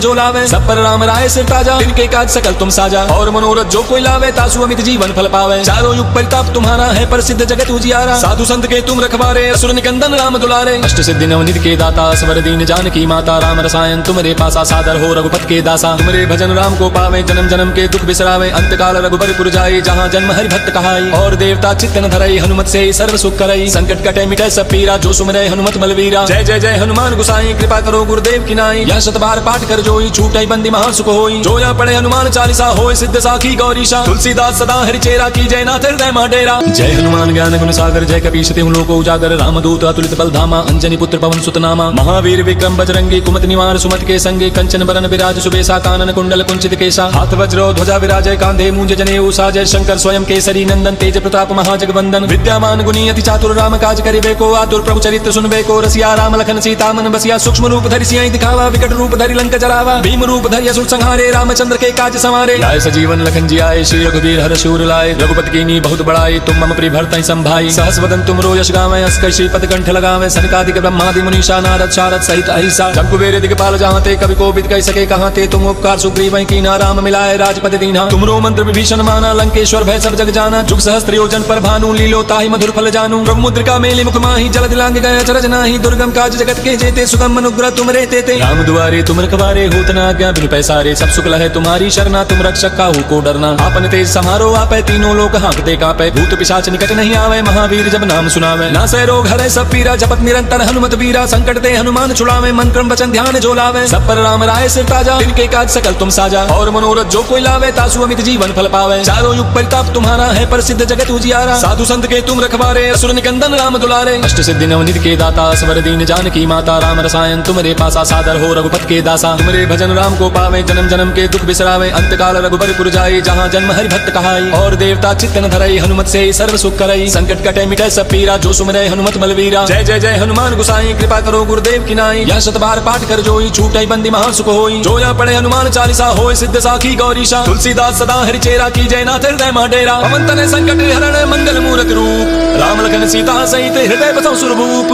जो लावे। सब पर राम राय सिर ताजा। इनके काज सकल तुम साजा। और मनोरथ जो कोई लावे तासु अमित जीवन फल पावे। चारों युग परिताप तुम्हारा है प्रसिद्ध जगत उजियारा। साधु संत के तुम रखवारे असुर निकंदन राम दुलारे। अष्ट सिद्धि नवनिधि के दाता स्वर दीन जानकी माता। राम रसायन तुम्हारे पासा सादर हो रघुपत के दासा। तुम्हारे भजन राम को पावे जन्म जन्म के दुख बिसरावे। अंतकाल रघुबर जाए जहाँ जन्म हरि भक्त कहाई। और देवता चित्तन धरई हनुमत से सर्व सुख करई। संकट कटे मिटे सब पीरा जो सुमरे हनुमत बलवीरा। जय जय जय हनुमान गुसाई कृपा करो गुरुदेव की नाई। यह शत बार पाठ कर जोई छूटई बंदी महा सुख होई। जो या पढ़े हनुमान चालीसा होय सिद्ध साखी गौरीशा। तुलसीदास सदा हरि चेरा की जय नाथ हृदय माडेरा। जय हनुमान ज्ञान गुण सागर जय कपीश तिहु लोक उजागर। रामदूत अतुलित बल धामा अंजनी पुत्र पवन सुत नामा। महावीर विक्रम बजरंगी कुमत निवार सुमत के संगे। कंचन बरन विराज सुबेसा कानन कुंडल कुंचित केसा। हाथ वज्र ध्वजा विराजय कांधे मूंज जनेऊ साजय। शंकर स्वयं केसरी नंदन तेज प्रताप महाजगवंदन। विद्यामान गुणी अति चातुर राम काज करिबे को। आतुर प्रभु चरित्र सुनबे को। रसिया राम लखन सीता मन बसिया। सूक्ष्म रूप धरि सियाई दिखावा। विकट रूप धरि लंक जरावा। भीम रूप धरि असुर संहारे। रामचंद्र के काज संवारे। लाए सजीवन लखन जियाए। श्री रघुवीर हर शूर लाए। रघुपति कीनी बहुत बड़ाई। तुम मम प्रिय भरतहि संभाई। सहस वदन तुम रो यश गावै। अस्कर श्रीपद कंठ लगावै। सनकादिक ब्रह्मादि मुनीषा नारद शारद सहित अहिसा। जब कुबेर दिगपाल जहाँते कवि को बिद कह सके कहाँते। तुम उपकार सुग्रीव कीना राम मिलाए राजपति दीन्हा। तुमरो मंत्र विभीषण माना। लंकेश्वर भय सब जग जाना। जुग सहस्त्र योजन पर भानु लीलो ताहि मधुर फल जानू। ब्रह्मुद्रिका मेली मुख माही। जलद लांग गया चरज नाही। दुर्गम काज जगत के जेते। सुगम अनुग्रह तुम रे तेते। राम दुआरे तुम रखवारे। होत न आज्ञा बिनु पैसारे। सब सुख लहै तुम्हारी शरणा। तुम रक्षक काहू को डरना। आपन तेज समारो आपै। तीनों लोक हाँकते कापै। भूत पिशाच निकट नहीं आवे, महावीर जब नाम सुनावे। ना से रोग हरे सब पीरा, जपत निरंतर हनुमत वीरा। संकट ते हनुमान छुड़ावे, मन क्रम वचन ध्यान जो लावे। सब पर राम राय सिर ताजा, इनके काज सकल तुम साजा। और मनोरथ जो कोई लावे, तासु अमित जीवन फल पावे। चारों युग परिताप तुम्हारा है, प्रसिद्ध जगत उजियारा। साधु संत के तुम रखवारे, असुर निकंदन राम दुलारे। अष्ट सिद्धि नवनिधि के दाता, सबर दीन जानकी माता। राम रसायन तुम्हारे पासा, सादर हो रघुपत के दासा। तुम्हारे भजन राम को पावे, जन्म जन्म के दुख बिसरावे। अंतकाल रघुबर जाई, जहाँ जन्म हरि भक्त कहाई। और देवता चित्तन धरई, हनुमत से सर्व सुख करई। संकट कटे मिटे सब पीरा, जो सुमरे हनुमत बलवीरा। जय जय जय हनुमान गुसाई, कृपा करो गुरुदेव की नाई। यह शत बार पाठ कर जोई, छूटई बंदी महा सुख होई। जो यह पढ़े हनुमान चालीसा, होय सिद्ध साखी गौरीशा। तुलसीदास सदा हरि चेरा, की जय नाथ हृदय माडेरा। पवन तनय संकट हरण, मंगल मूरत रूप। राम लखन सीता सहित हृदय बसौ सुरभूप।